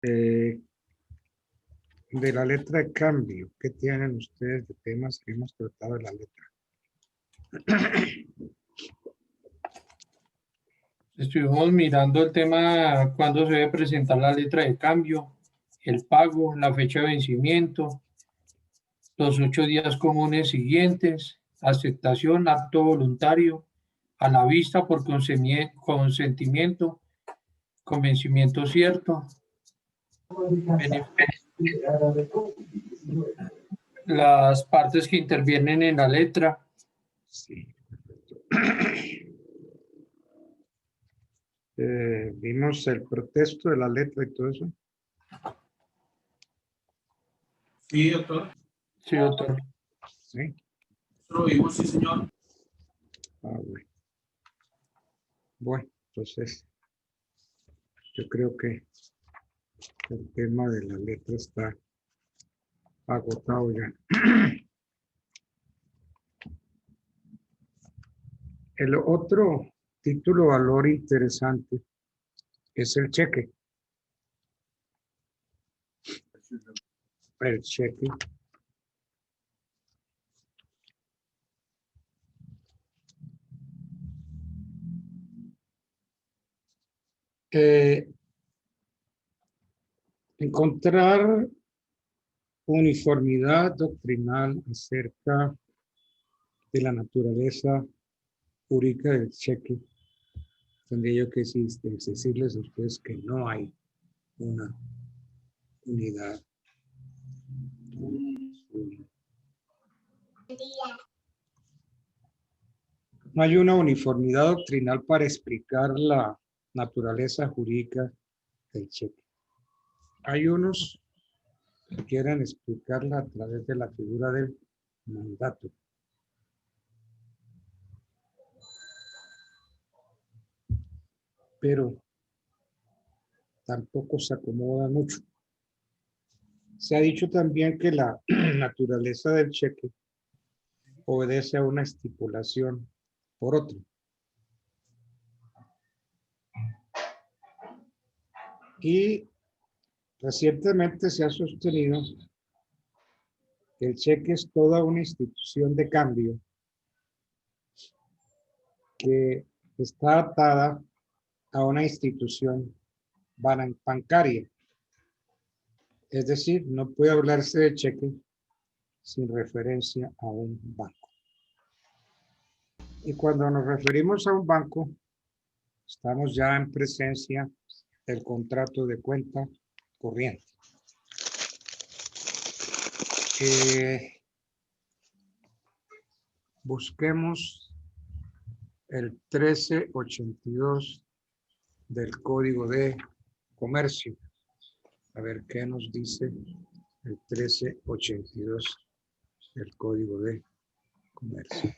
Eh, de la letra de cambio, ¿qué tienen ustedes de temas que hemos tratado de la letra? Estuvimos mirando el tema cuándo se debe presentar la letra de cambio, el pago, la fecha de vencimiento, los 8 días comunes siguientes, aceptación, acto voluntario, a la vista por consentimiento, convencimiento cierto, las partes que intervienen en la letra. Sí, perfecto. Vimos el protesto de la letra y todo eso. Sí, doctor. Sí, doctor. Sí. Eso lo vimos, sí, señor. Ah, bueno. Bueno, entonces yo creo que el tema de la letra está agotado ya. El otro título valor interesante es el cheque. El cheque. Encontrar uniformidad doctrinal acerca de la naturaleza jurídica del cheque. Tendría yo que decirles a ustedes que no hay una unidad. No hay una uniformidad doctrinal para explicar la naturaleza jurídica del cheque. Hay unos que quieren explicarla a través de la figura del mandato. Pero tampoco se acomoda mucho. Se ha dicho también que la naturaleza del cheque obedece a una estipulación por otro. Y recientemente se ha sostenido que el cheque es toda una institución de cambio que está atada a una institución bancaria. Es decir, no puede hablarse de cheque sin referencia a un banco. Y cuando nos referimos a un banco, estamos ya en presencia del contrato de cuenta corriente. Busquemos el 1382 del Código de Comercio. A ver qué nos dice el 1382 del Código de Comercio.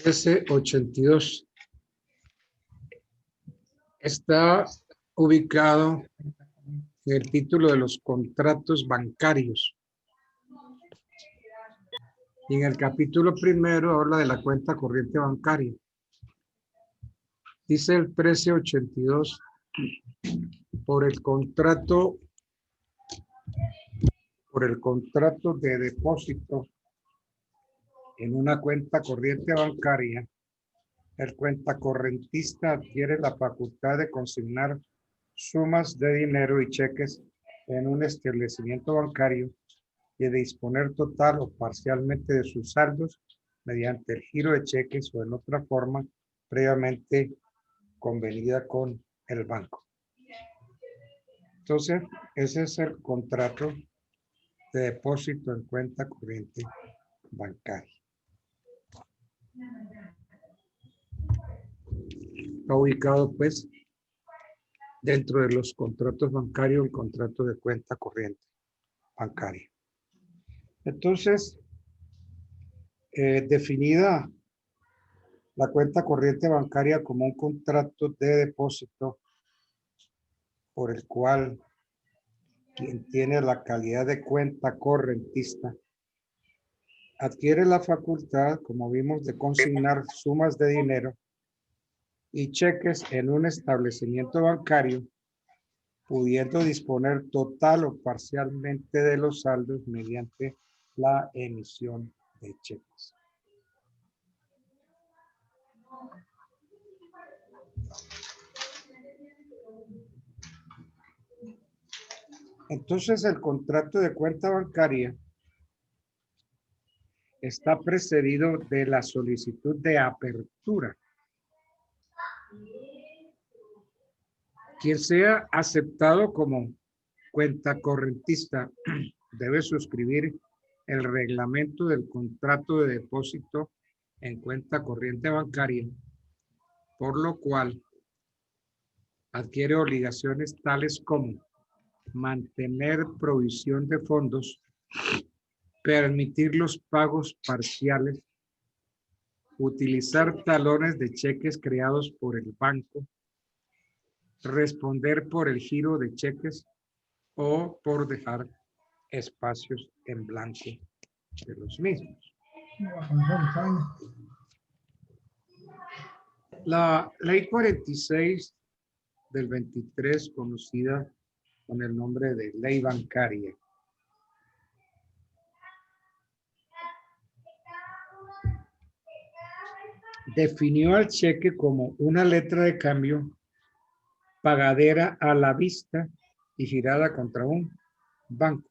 (1382) está ubicado en el título de los contratos bancarios. Y en el capítulo primero habla de la cuenta corriente bancaria. Dice el 1382, por el contrato de depósito en una cuenta corriente bancaria, el cuentacorrentista adquiere la facultad de consignar sumas de dinero y cheques en un establecimiento bancario y de disponer total o parcialmente de sus saldos mediante el giro de cheques o en otra forma previamente convenida con el banco. Entonces, ese es el contrato de depósito en cuenta corriente bancaria. Está ubicado, pues, dentro de los contratos bancarios, el contrato de cuenta corriente bancaria. Entonces, definida la cuenta corriente bancaria como un contrato de depósito por el cual quien tiene la calidad de cuenta correntista adquiere la facultad, como vimos, de consignar sumas de dinero y cheques en un establecimiento bancario, pudiendo disponer total o parcialmente de los saldos mediante la emisión de cheques. Entonces, el contrato de cuenta bancaria está precedido de la solicitud de apertura. Quien sea aceptado como cuenta correntista debe suscribir el reglamento del contrato de depósito en cuenta corriente bancaria, por lo cual adquiere obligaciones tales como mantener provisión de fondos, permitir los pagos parciales, utilizar talones de cheques creados por el banco, responder por el giro de cheques o por dejar espacios en blanco de los mismos. La ley 46 del 23, conocida con el nombre de ley bancaria, definió al cheque como una letra de cambio pagadera a la vista y girada contra un banco.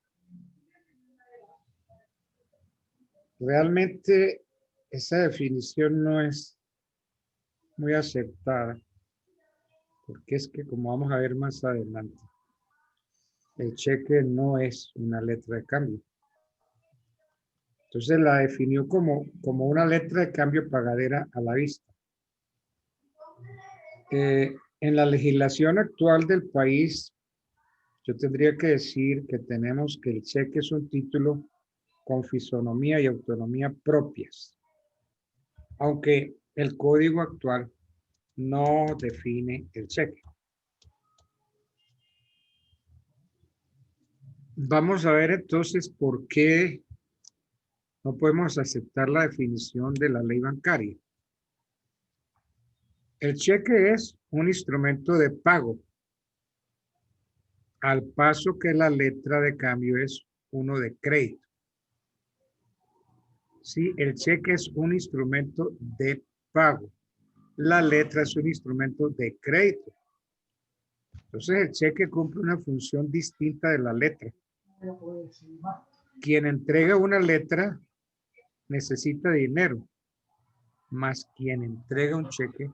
Realmente esa definición no es muy aceptada, porque es que, como vamos a ver más adelante, el cheque no es una letra de cambio. Entonces la definió como una letra de cambio pagadera a la vista. En la legislación actual del país, yo tendría que decir que tenemos que el cheque es un título con fisonomía y autonomía propias, aunque el código actual no define el cheque. Vamos a ver entonces por qué no podemos aceptar la definición de la ley bancaria. El cheque es un instrumento de pago, al paso que la letra de cambio es uno de crédito. Sí, el cheque es un instrumento de pago. La letra es un instrumento de crédito. Entonces el cheque cumple una función distinta de la letra. Quien entrega una letra necesita dinero, más quien entrega un cheque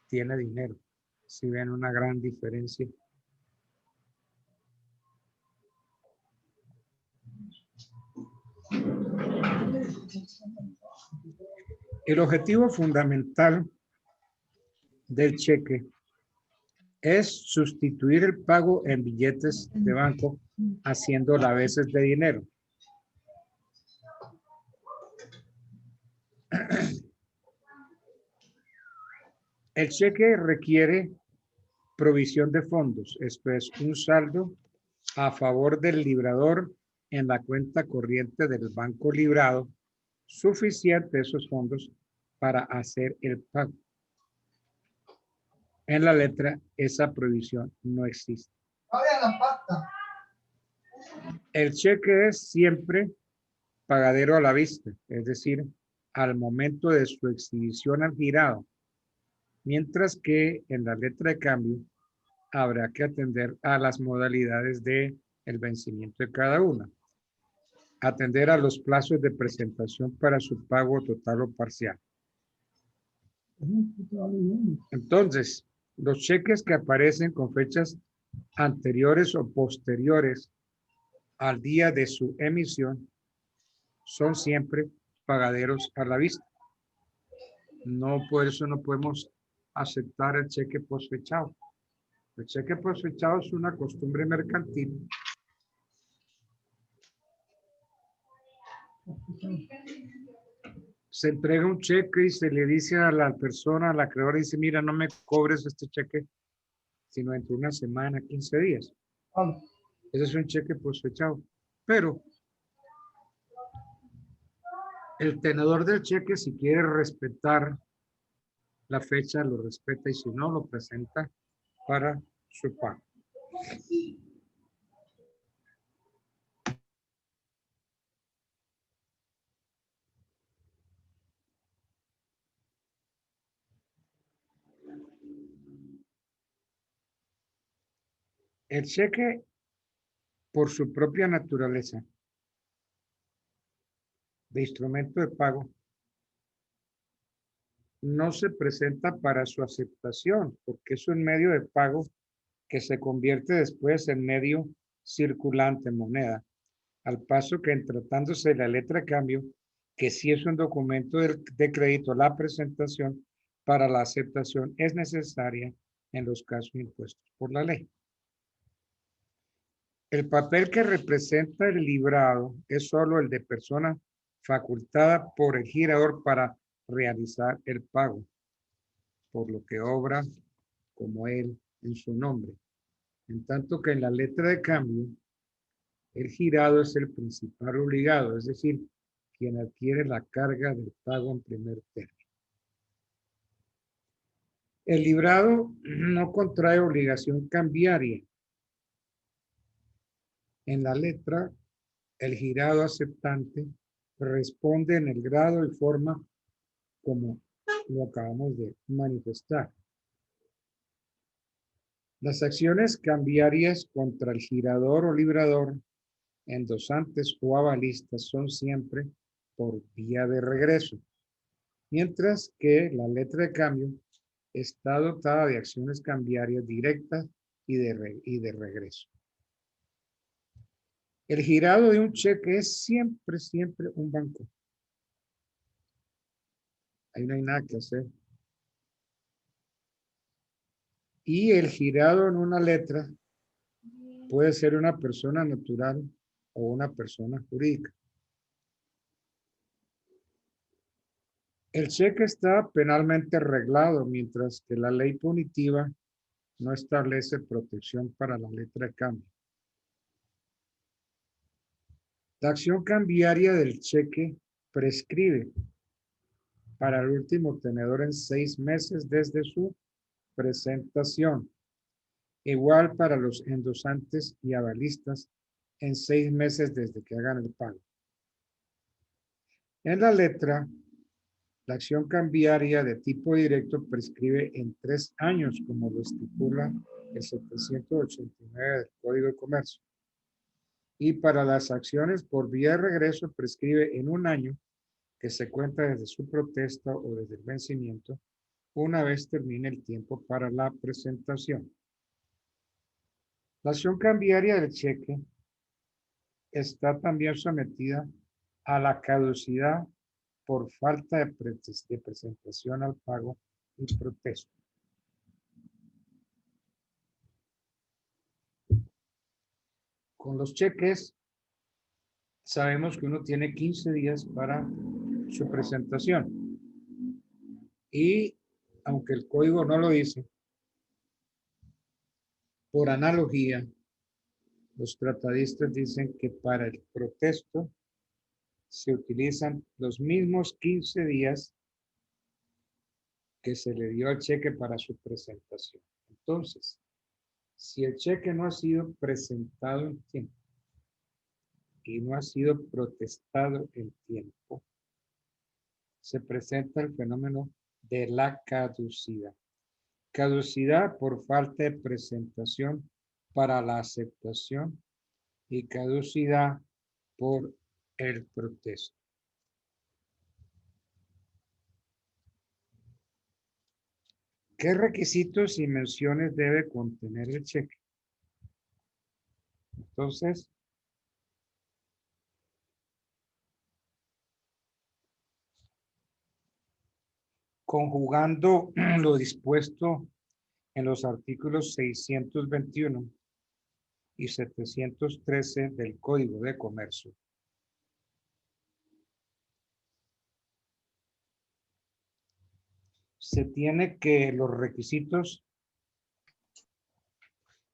tiene dinero. Si ven una gran diferencia. El objetivo fundamental del cheque es sustituir el pago en billetes de banco haciendo las veces de dinero. El cheque requiere provisión de fondos, esto es un saldo a favor del librador en la cuenta corriente del banco librado, suficiente esos fondos para hacer el pago. En la letra, esa provisión no existe. El cheque es siempre pagadero a la vista, es decir, al momento de su exhibición al girado, mientras que en la letra de cambio habrá que atender a las modalidades de el vencimiento de cada una, atender a los plazos de presentación para su pago total o parcial. Entonces, los cheques que aparecen con fechas anteriores o posteriores al día de su emisión son siempre pagaderos a la vista. No, por eso no podemos aceptar el cheque posfechado. El cheque posfechado es una costumbre mercantil se entrega un cheque y se le dice a la persona, al acreedor, dice, mira, no me cobres este cheque, sino entre una semana, 15 días. Ese es un cheque posfechado. Pero El tenedor del cheque, si quiere respetar la fecha, lo respeta y si no, lo presenta para su pago. El cheque, por su propia naturaleza de instrumento de pago, no se presenta para su aceptación, porque es un medio de pago que se convierte después en medio circulante, moneda, al paso que en tratándose de la letra de cambio, que sí es un documento de crédito, la presentación para la aceptación es necesaria en los casos impuestos por la ley. El papel que representa el librado es solo el de persona facultada por el girador para realizar el pago, por lo que obra como él en su nombre. En tanto que en la letra de cambio, el girado es el principal obligado, es decir, quien adquiere la carga del pago en primer término. El librado no contrae obligación cambiaria. En la letra, el girado aceptante responde en el grado y forma como lo acabamos de manifestar. Las acciones cambiarias contra el girador o librador, endosantes o avalistas son siempre por vía de regreso, mientras que la letra de cambio está dotada de acciones cambiarias directas y de regreso. El girado de un cheque es siempre un banco. Ahí no hay nada que hacer. Y el girado en una letra puede ser una persona natural o una persona jurídica. El cheque está penalmente reglado, mientras que la ley punitiva no establece protección para la letra de cambio. La acción cambiaria del cheque prescribe para el último tenedor en 6 meses desde su presentación. Igual para los endosantes y avalistas en 6 meses desde que hagan el pago. En la letra, la acción cambiaria de tipo directo prescribe en 3 años, como lo estipula el 789 del Código de Comercio. Y para las acciones por vía de regreso prescribe en 1 año, que se cuenta desde su protesta o desde el vencimiento, una vez termine el tiempo para la presentación. La acción cambiaria del cheque está también sometida a la caducidad por falta de presentación al pago y protesta. Con los cheques, sabemos que uno tiene 15 días para su presentación. Y aunque el código no lo dice, por analogía, los tratadistas dicen que para el protesto se utilizan los mismos 15 días que se le dio al cheque para su presentación. Entonces, si el cheque no ha sido presentado en tiempo y no ha sido protestado en tiempo, se presenta el fenómeno de la caducidad. Caducidad por falta de presentación para la aceptación y caducidad por el protesto. ¿Qué requisitos y menciones debe contener el cheque? Entonces, conjugando lo dispuesto en los artículos 621 y 713 del Código de Comercio, se tiene que los requisitos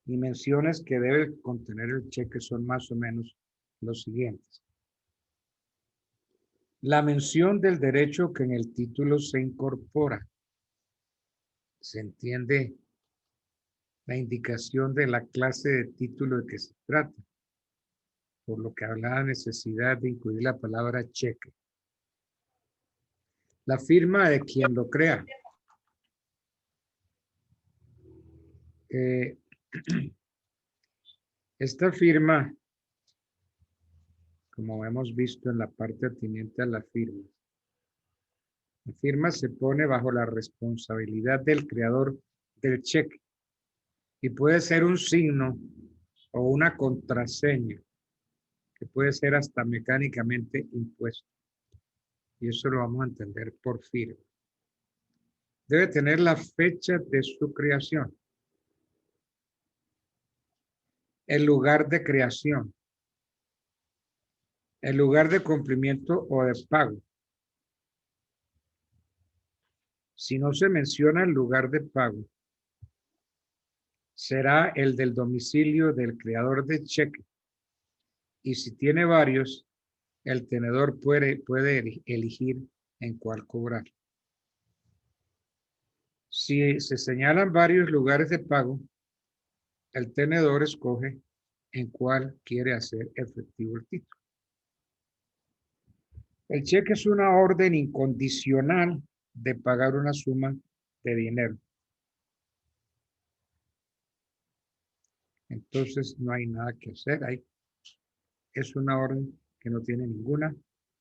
y menciones que debe contener el cheque son más o menos los siguientes. La mención del derecho que en el título se incorpora. Se entiende la indicación de la clase de título de que se trata, por lo que habla la necesidad de incluir la palabra cheque. La firma de quien lo crea. Esta firma, como hemos visto en la parte atinente a la firma se pone bajo la responsabilidad del creador del cheque y puede ser un signo o una contraseña que puede ser hasta mecánicamente impuesto. Y eso lo vamos a entender por firma. Debe tener la fecha de su creación, el lugar de creación, el lugar de cumplimiento o de pago. Si no se menciona el lugar de pago, será el del domicilio del creador de cheque. Y si tiene varios, el tenedor puede elegir en cuál cobrar. Si se señalan varios lugares de pago, el tenedor escoge en cuál quiere hacer efectivo el título. El cheque es una orden incondicional de pagar una suma de dinero. Entonces no hay nada que hacer ahí. Es una orden que no tiene ninguna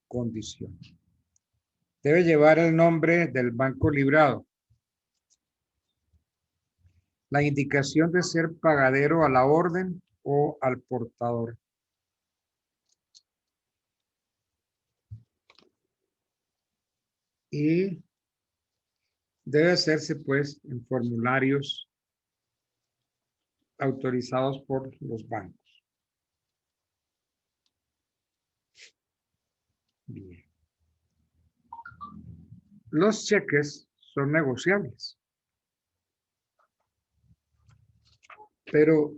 condición. Debe llevar el nombre del banco librado. La indicación de ser pagadero a la orden o al portador. Y debe hacerse pues en formularios autorizados por los bancos. Bien. Los cheques son negociables, pero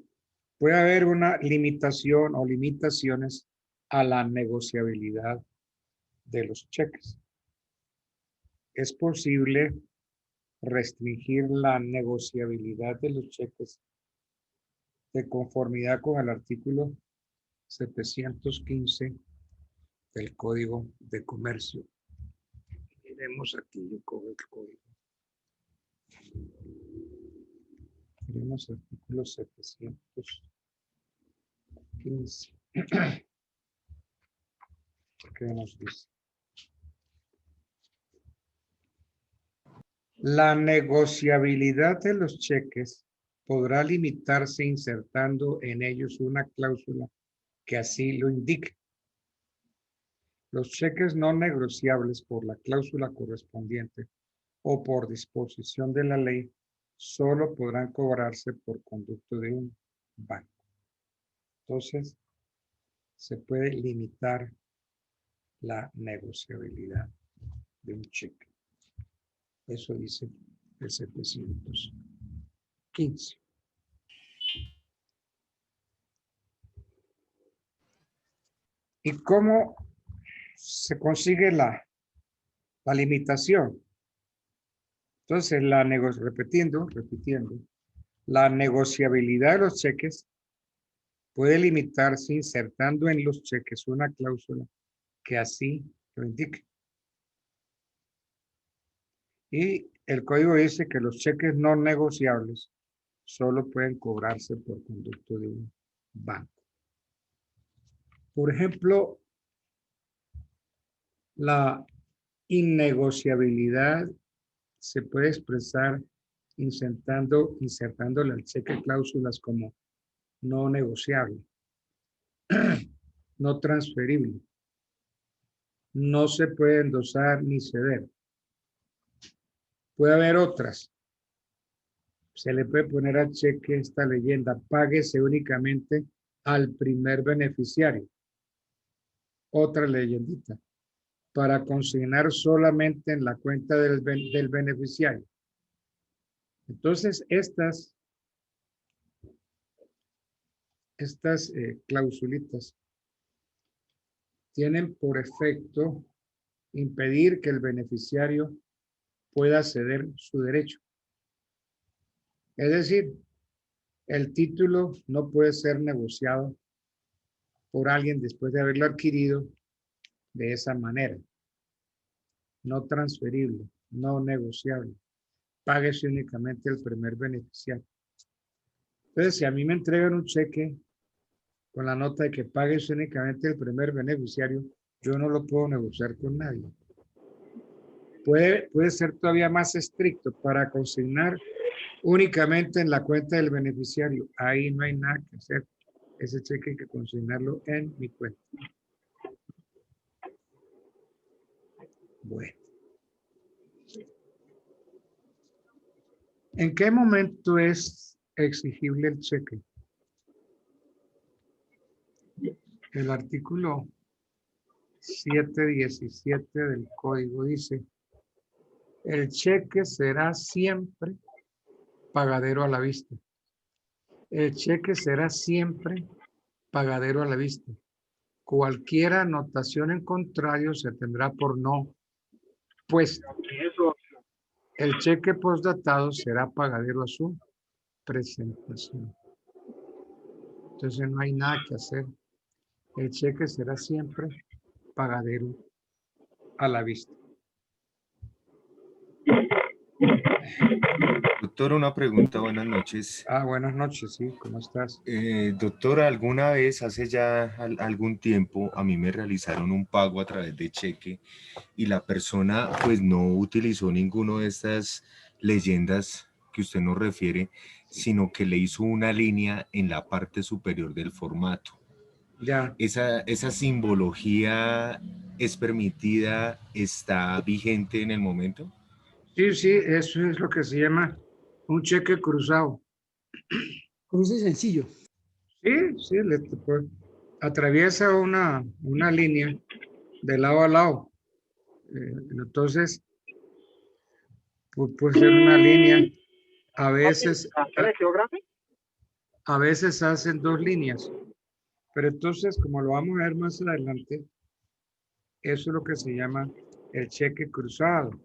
puede haber una limitación o limitaciones a la negociabilidad de los cheques. Es posible restringir la negociabilidad de los cheques de conformidad con el artículo 715 del Código de Comercio. Miremos aquí, yo cojo el código. Miremos el artículo 715. ¿Qué nos dice? La negociabilidad de los cheques podrá limitarse insertando en ellos una cláusula que así lo indique. Los cheques no negociables por la cláusula correspondiente o por disposición de la ley solo podrán cobrarse por conducto de un banco. Entonces, se puede limitar la negociabilidad de un cheque. Eso dice el 715. ¿Y cómo se consigue la limitación? Entonces, repitiendo, la negociabilidad de los cheques puede limitarse insertando en los cheques una cláusula que así lo indique. Y el código dice que los cheques no negociables solo pueden cobrarse por conducto de un banco. Por ejemplo, la innegociabilidad se puede expresar insertándole al cheque cláusulas como no negociable, no transferible, no se puede endosar ni ceder. Puede haber otras. Se le puede poner al cheque esta leyenda: páguese únicamente al primer beneficiario. Otra leyendita: para consignar solamente en la cuenta del beneficiario. Entonces, estas clausulitas tienen por efecto impedir que el beneficiario pueda ceder su derecho. Es decir, el título no puede ser negociado por alguien después de haberlo adquirido de esa manera. No transferible, no negociable. Páguese únicamente el primer beneficiario. Entonces, si a mí me entregan un cheque con la nota de que páguese únicamente el primer beneficiario, yo no lo puedo negociar con nadie. Puede ser todavía más estricto para consignar únicamente en la cuenta del beneficiario. Ahí no hay nada que hacer. Ese cheque hay que consignarlo en mi cuenta. Bueno. ¿En qué momento es exigible el cheque? El artículo 717 del código dice: el cheque será siempre pagadero a la vista. El cheque será siempre pagadero a la vista. Cualquier anotación en contrario se tendrá por no puesta. El cheque postdatado será pagadero a su presentación. Entonces no hay nada que hacer. El cheque será siempre pagadero a la vista. Doctor, una pregunta, buenas noches. Buenas noches, sí, ¿cómo estás? Doctor, alguna vez, hace ya algún tiempo, a mí me realizaron un pago a través de cheque y la persona pues no utilizó ninguno de estas leyendas que usted nos refiere, sino que le hizo una línea en la parte superior del formato. Ya. ¿Esa simbología es permitida, está vigente en el momento? Sí, sí, eso es lo que se llama un cheque cruzado. Cruce sencillo. Sí, atraviesa una línea de lado a lado. Entonces, puede ser una línea. A veces hacen dos líneas. Pero entonces, como lo vamos a ver más adelante, eso es lo que se llama el cheque cruzado.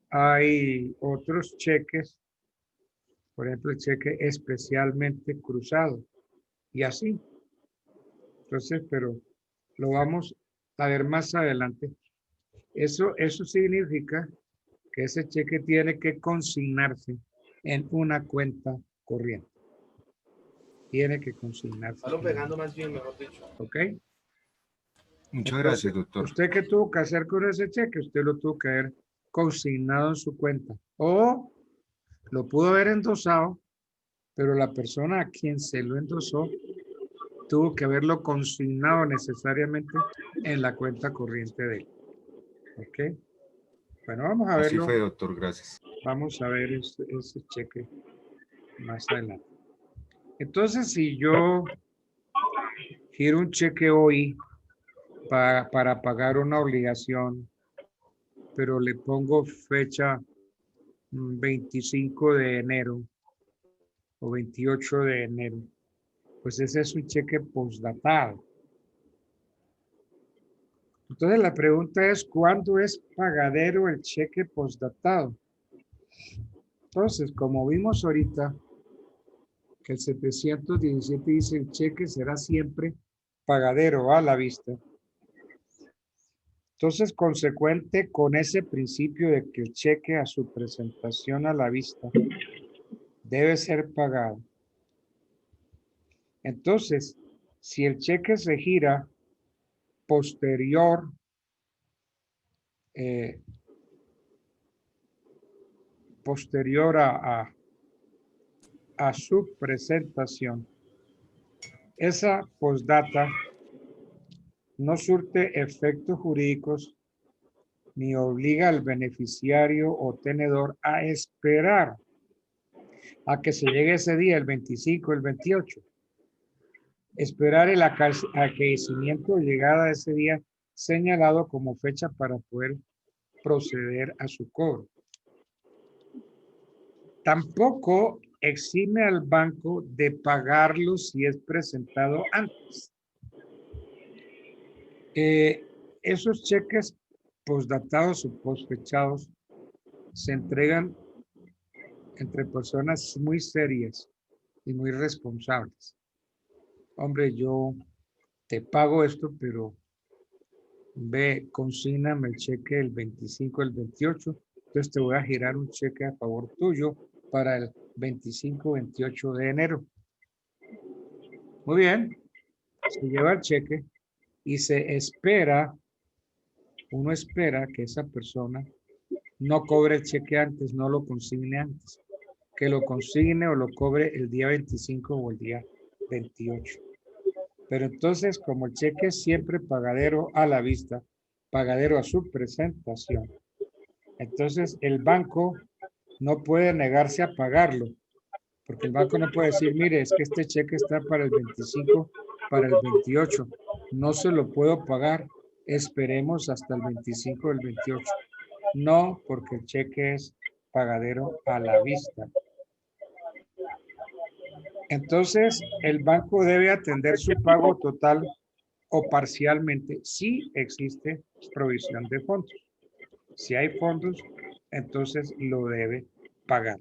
Hay otros cheques, por ejemplo, el cheque especialmente cruzado, y así. Entonces, pero lo vamos a ver más adelante. Eso significa que ese cheque tiene que consignarse en una cuenta corriente. Tiene que consignarse. Pegando más bien, mejor dicho. ¿Ok? Muchas Entonces, gracias, doctor. ¿usted qué tuvo que hacer con ese cheque? Usted lo tuvo que haber consignado en su cuenta. O lo pudo haber endosado, pero la persona a quien se lo endosó tuvo que haberlo consignado necesariamente en la cuenta corriente de él. ¿Ok? Bueno, vamos a Así verlo. fue, doctor, gracias. Vamos a ver ese cheque más adelante. Entonces, si yo giro un cheque hoy para pagar una obligación, pero le pongo fecha 25 de enero o 28 de enero, pues ese es un cheque postdatado. Entonces la pregunta es, ¿cuándo es pagadero el cheque postdatado? Entonces, como vimos ahorita, que el 717 dice el cheque será siempre pagadero a la vista. Entonces, consecuente con ese principio de que el cheque a su presentación a la vista debe ser pagado. Entonces, si el cheque se gira posterior a su presentación, esa postdata no surte efectos jurídicos ni obliga al beneficiario o tenedor a esperar a que se llegue ese día, el 25, el 28. Esperar el aquecimiento o llegada de ese día señalado como fecha para poder proceder a su cobro. Tampoco exime al banco de pagarlo si es presentado antes. Esos cheques postdatados o postfechados se entregan entre personas muy serias y muy responsables. Hombre, yo te pago esto, pero ve, consígname el cheque el 25, el 28, entonces te voy a girar un cheque a favor tuyo para el 25, 28 de enero. Muy bien, se lleva el cheque y se espera, uno espera que esa persona no cobre el cheque antes, no lo consigne antes, que lo consigne o lo cobre el día 25 o el día 28. Pero entonces, como el cheque es siempre pagadero a la vista, pagadero a su presentación, entonces el banco no puede negarse a pagarlo, porque el banco no puede decir, mire, es que este cheque está para el 25, para el 28, no se lo puedo pagar, esperemos hasta el 25 del 28. No, porque el cheque es pagadero a la vista. Entonces, el banco debe atender su pago total o parcialmente si existe provisión de fondos. Si hay fondos, entonces lo debe pagar.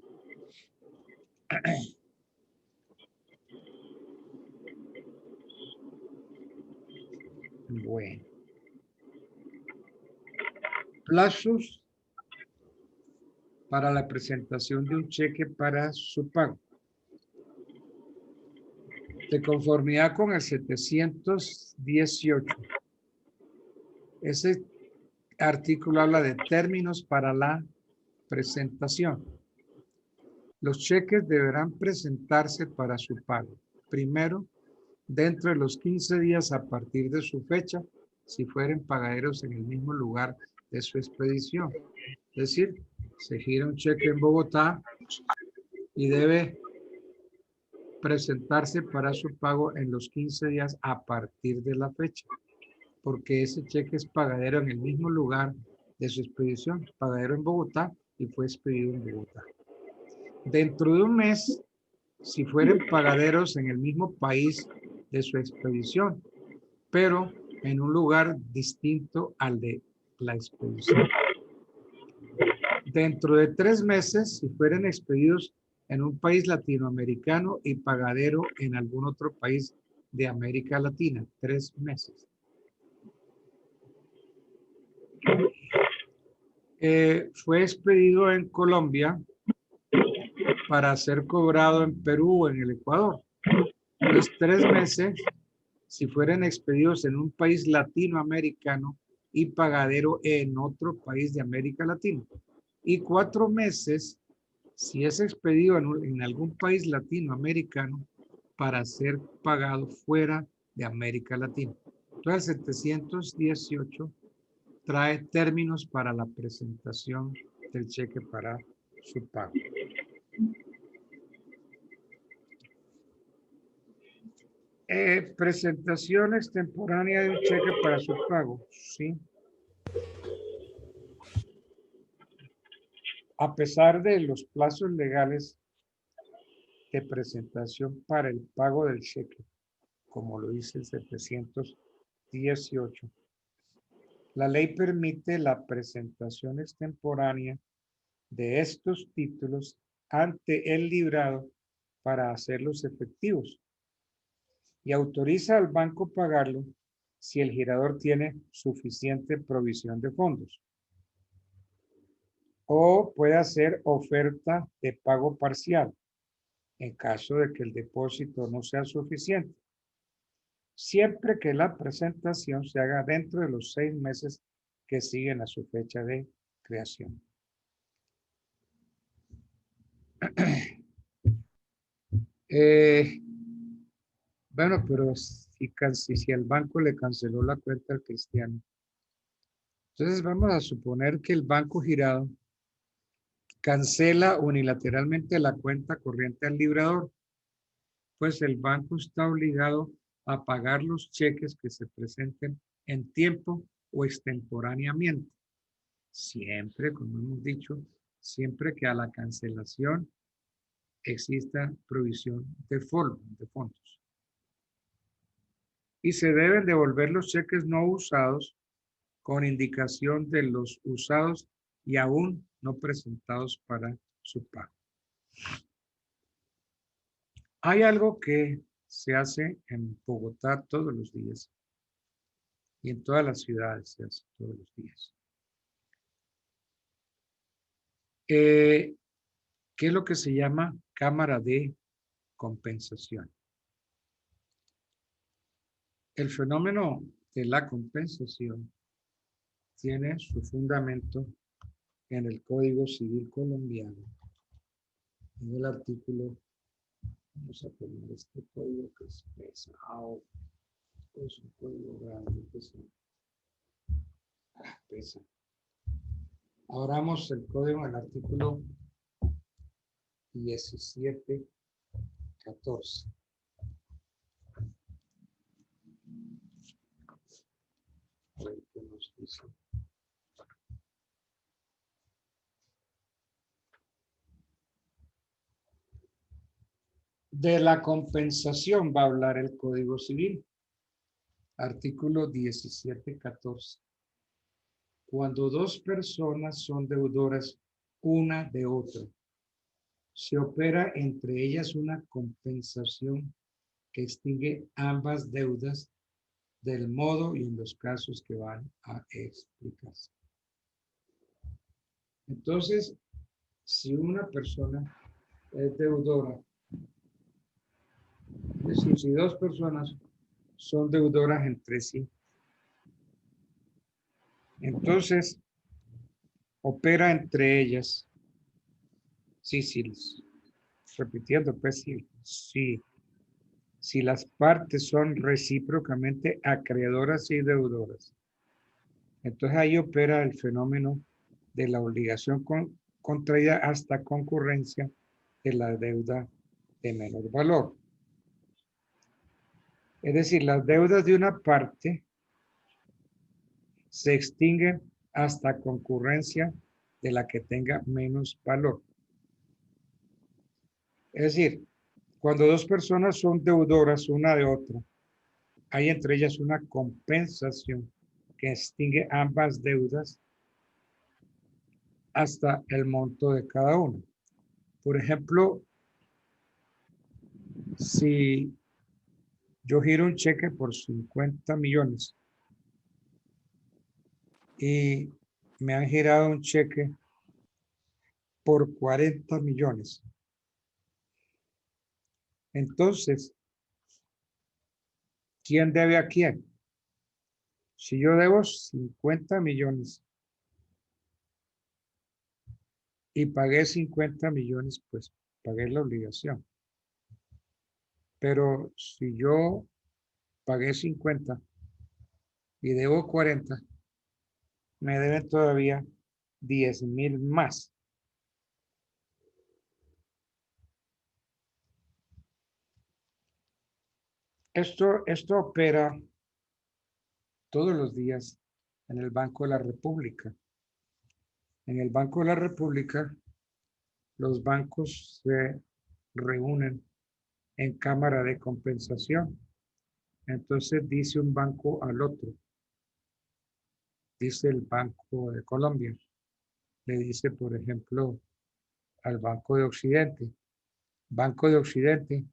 Bueno. Plazos para la presentación de un cheque para su pago. De conformidad con el 718. Ese artículo habla de términos para la presentación. Los cheques deberán presentarse para su pago. Primero, dentro de los 15 días a partir de su fecha, si fueren pagaderos en el mismo lugar de su expedición. Es decir, se gira un cheque en Bogotá y debe presentarse para su pago en los 15 días a partir de la fecha, porque ese cheque es pagadero en el mismo lugar de su expedición, pagadero en Bogotá y fue expedido en Bogotá. Dentro de un mes, si fueren pagaderos en el mismo país de su expedición, pero en un lugar distinto al de la expedición. Dentro de 3 meses, si fueren expedidos en un país latinoamericano y pagadero en algún otro país de América Latina, 3 meses. Fue expedido en Colombia para ser cobrado en Perú o en el Ecuador. Los 3 meses, si fueran expedidos en un país latinoamericano y pagadero en otro país de América Latina. Y 4 meses, si es expedido en algún país latinoamericano para ser pagado fuera de América Latina. Entonces, el 718 trae términos para la presentación del cheque para su pago. Presentación extemporánea de un cheque para su pago, ¿sí? A pesar de los plazos legales de presentación para el pago del cheque, como lo dice el 718, la ley permite la presentación extemporánea de estos títulos ante el librado para hacerlos efectivos y autoriza al banco pagarlo si el girador tiene suficiente provisión de fondos. O puede hacer oferta de pago parcial en caso de que el depósito no sea suficiente, siempre que la presentación se haga dentro de los 6 meses que siguen a su fecha de creación. Bueno, pero si el banco le canceló la cuenta al cristiano, entonces vamos a suponer que el banco girado cancela unilateralmente la cuenta corriente al librador, pues el banco está obligado a pagar los cheques que se presenten en tiempo o extemporáneamente. Siempre, como hemos dicho, siempre que a la cancelación exista provisión de fondos. Y se deben devolver los cheques no usados con indicación de los usados y aún no presentados para su pago. Hay algo que se hace en Bogotá todos los días y en todas las ciudades se hace todos los días. ¿Qué es lo que se llama cámara de compensación? El fenómeno de la compensación tiene su fundamento en el Código Civil colombiano, en el artículo, vamos a poner este código que es pesado, es un código grande, pesa. Abramos el código del artículo 17.14. A ver qué nos dice. De la compensación va a hablar el Código Civil. Artículo 17.14. Cuando dos personas son deudoras una de otra, se opera entre ellas una compensación que extingue ambas deudas del modo y en los casos que van a explicarse. Entonces, si una persona es deudora, es decir, si dos personas son deudoras entre sí, entonces opera entre ellas, repitiendo, pues si las partes son recíprocamente acreedoras y deudoras, entonces ahí opera el fenómeno de la obligación contraída hasta concurrencia de la deuda de menor valor. Es decir, las deudas de una parte se extinguen hasta concurrencia de la que tenga menos valor. Es decir, cuando dos personas son deudoras una de otra, hay entre ellas una compensación que extingue ambas deudas hasta el monto de cada una. Por ejemplo, si yo giro un cheque por 50 millones y me han girado un cheque por 40 millones. Entonces, ¿quién debe a quién? Si yo debo 50 millones y pagué 50 millones, pues pagué la obligación. Pero si yo pagué 50 y debo 40, me deben todavía 10,000 más. Esto opera todos los días en el Banco de la República. En el Banco de la República, los bancos se reúnen en cámara de compensación. Entonces dice un banco al otro, dice el Banco de Colombia, le dice, por ejemplo, al Banco de Occidente, Banco de Occidente,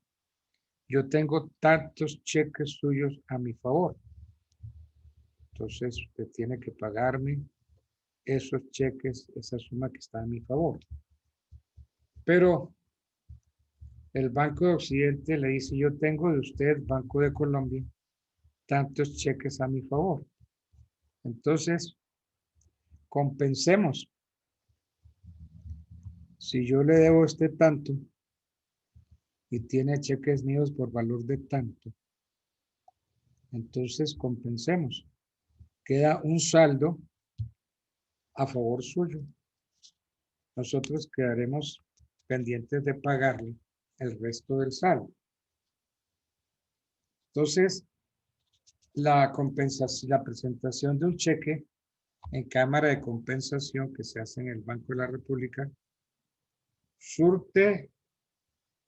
yo tengo tantos cheques suyos a mi favor. Entonces usted tiene que pagarme esos cheques, esa suma que está a mi favor. Pero el Banco de Occidente le dice, yo tengo de usted, Banco de Colombia, tantos cheques a mi favor. Entonces, compensemos. Si yo le debo a usted tanto y tiene cheques míos por valor de tanto, entonces compensemos. Queda un saldo a favor suyo. Nosotros quedaremos pendientes de pagarle el resto del saldo. Entonces, la compensación, la presentación de un cheque en cámara de compensación que se hace en el Banco de la República surte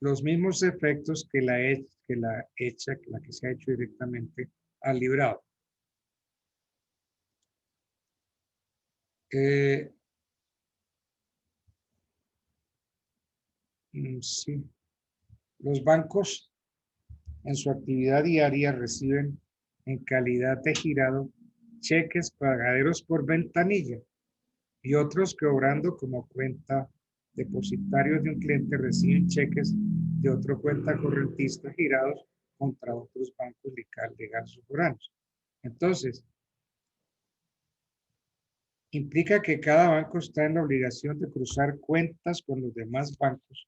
los mismos efectos que la que se ha hecho directamente al librado. Sí. Los bancos en su actividad diaria reciben en calidad de girado cheques pagaderos por ventanilla y otros que obrando como cuenta depositarios de un cliente reciben cheques de otra cuenta correntista girados contra otros bancos legales o foráneos. Entonces, implica que cada banco está en la obligación de cruzar cuentas con los demás bancos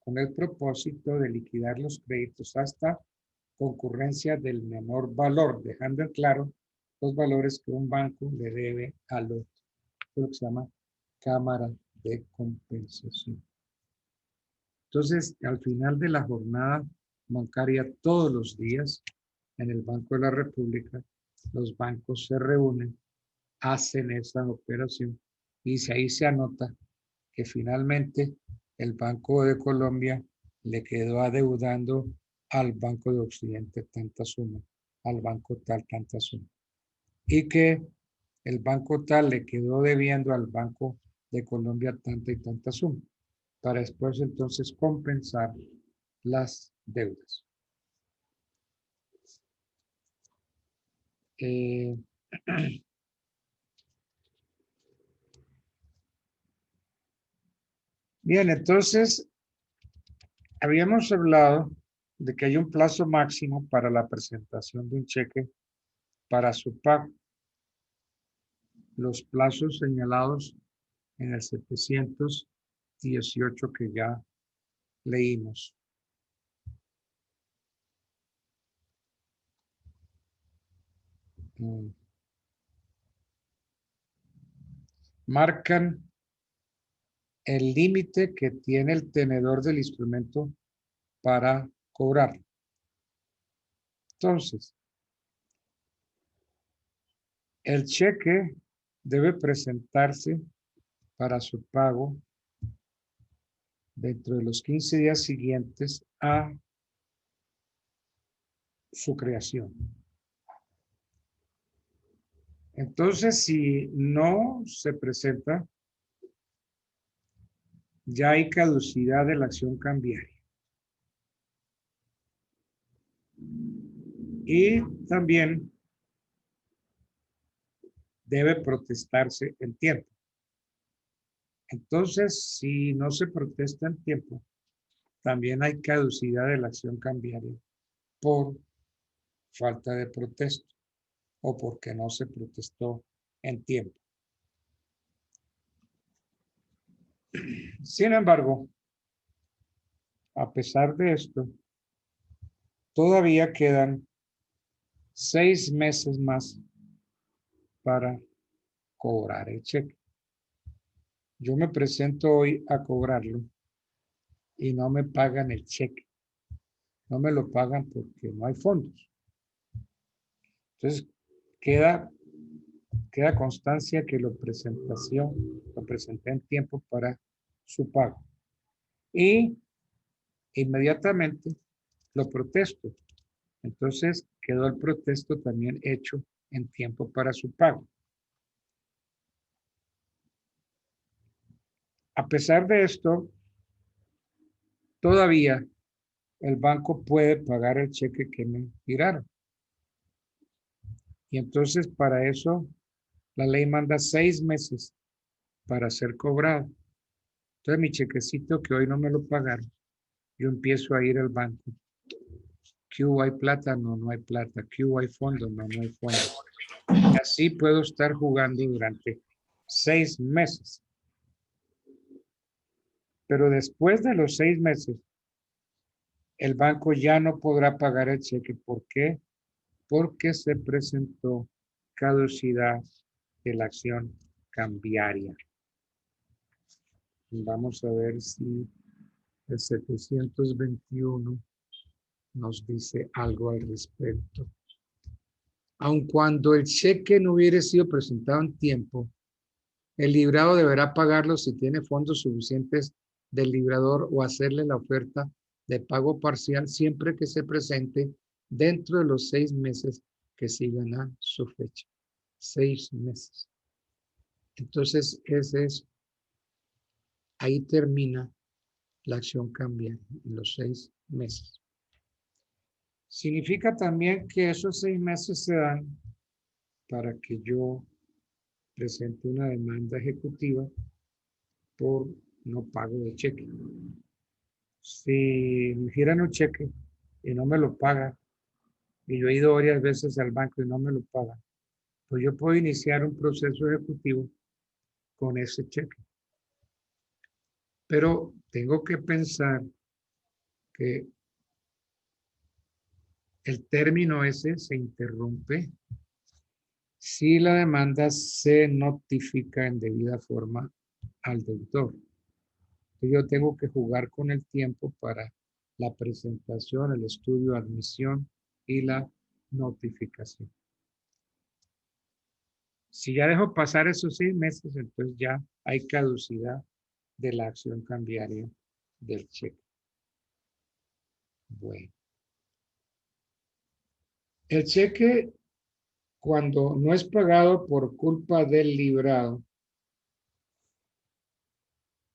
con el propósito de liquidar los créditos hasta concurrencia del menor valor, dejando en claro los valores que un banco le debe al otro. Es lo que se llama cámara de compensación. Entonces, al final de la jornada bancaria, todos los días, en el Banco de la República, los bancos se reúnen, hacen esa operación y ahí se anota que finalmente el Banco de Colombia le quedó adeudando al Banco de Occidente tanta suma, al banco tal tanta suma. Y que el banco tal le quedó debiendo al Banco de Colombia tanta y tanta suma, para después entonces compensar las deudas. Bien, entonces habíamos hablado de que hay un plazo máximo para la presentación de un cheque para su pago. Los plazos señalados en el 718 que ya leímos. Marcan el límite que tiene el tenedor del instrumento para cobrar. Entonces, el cheque debe presentarse para su pago dentro de los 15 días siguientes a su creación. Entonces, si no se presenta, ya hay caducidad de la acción cambiaria. Y también debe protestarse en tiempo. Entonces, si no se protesta en tiempo, también hay caducidad de la acción cambiaria por falta de protesto o porque no se protestó en tiempo. Sin embargo, a pesar de esto, todavía quedan 6 meses más para cobrar el cheque. Yo me presento hoy a cobrarlo y no me pagan el cheque. No me lo pagan porque no hay fondos. Entonces, queda constancia que lo presenté en tiempo para su pago. Y inmediatamente lo protesto. Entonces, quedó el protesto también hecho en tiempo para su pago. A pesar de esto, todavía el banco puede pagar el cheque que me giraron. Y entonces para eso la ley manda 6 meses para ser cobrado. Entonces mi chequecito que hoy no me lo pagaron, yo empiezo a ir al banco. ¿Qué hubo? ¿Hay plata? No, no hay plata. ¿Qué hubo? ¿Hay fondo? No, no hay fondo. Y así puedo estar jugando durante 6 meses. Pero después de los 6 meses, el banco ya no podrá pagar el cheque. ¿Por qué? Porque se presentó caducidad de la acción cambiaria. Vamos a ver si el 721 nos dice algo al respecto. Aun cuando el cheque no hubiera sido presentado en tiempo, el librado deberá pagarlo si tiene fondos suficientes del librador o hacerle la oferta de pago parcial siempre que se presente dentro de los 6 meses que sigan a su fecha. 6 meses. Entonces, ahí termina la acción cambiaria en los 6 meses. Significa también que esos 6 meses se dan para que yo presente una demanda ejecutiva por no pago de cheque. Si me giran un cheque y no me lo paga, y yo he ido varias veces al banco y no me lo paga, pues yo puedo iniciar un proceso ejecutivo con ese cheque. Pero tengo que pensar que el término ese se interrumpe si la demanda se notifica en debida forma al deudor. Yo tengo que jugar con el tiempo para la presentación, el estudio de admisión y la notificación. Si ya dejo pasar esos 6 meses, entonces ya hay caducidad de la acción cambiaria del cheque. Bueno. El cheque, cuando no es pagado por culpa del librado,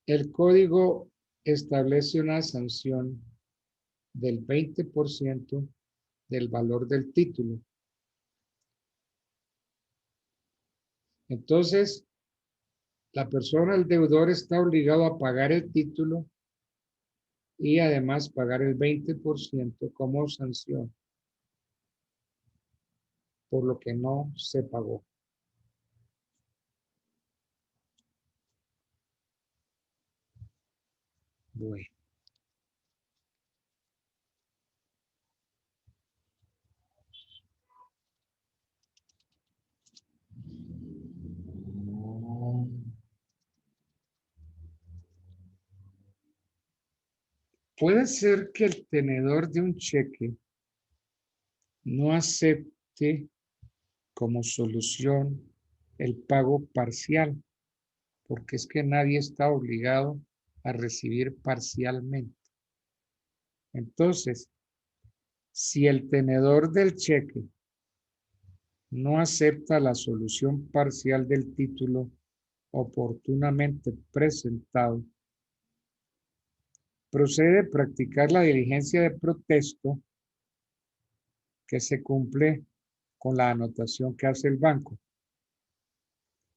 el código establece una sanción del 20% del valor del título. Entonces, la persona, el deudor, está obligado a pagar el título y además pagar el 20% como sanción por lo que no se pagó. Bueno. Puede ser que el tenedor de un cheque no acepte como solución el pago parcial, porque es que nadie está obligado a recibir parcialmente. Entonces, si el tenedor del cheque no acepta la solución parcial del título oportunamente presentado, procede a practicar la diligencia de protesto que se cumple con la anotación que hace el banco.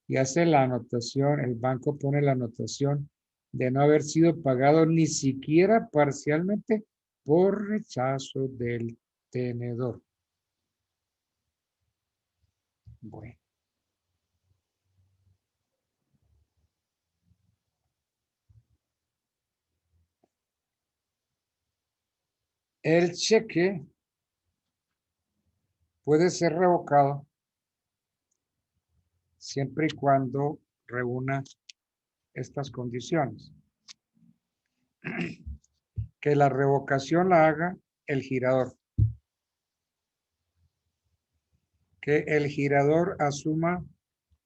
Y hace la anotación, el banco pone la anotación de no haber sido pagado ni siquiera parcialmente por rechazo del tenedor. Bueno. El cheque puede ser revocado siempre y cuando reúna estas condiciones. Que la revocación la haga el girador. Que el girador asuma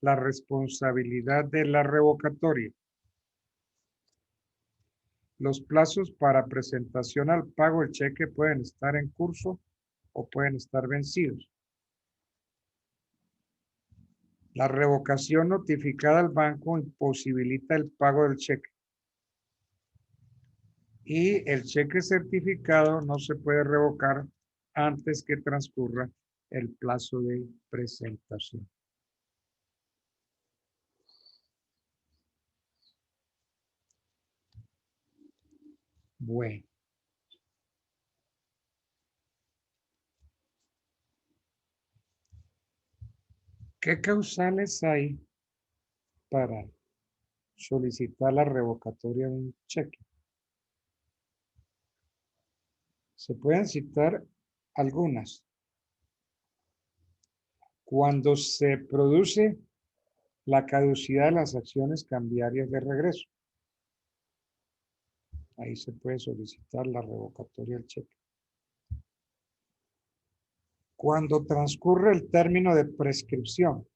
la responsabilidad de la revocatoria. Los plazos para presentación al pago del cheque pueden estar en curso o pueden estar vencidos. La revocación notificada al banco imposibilita el pago del cheque. Y el cheque certificado no se puede revocar antes que transcurra el plazo de presentación. Bueno. ¿Qué causales hay para solicitar la revocatoria de un cheque? Se pueden citar algunas. Cuando se produce la caducidad de las acciones cambiarias de regreso, ahí se puede solicitar la revocatoria del cheque. Cuando transcurre el término de prescripción,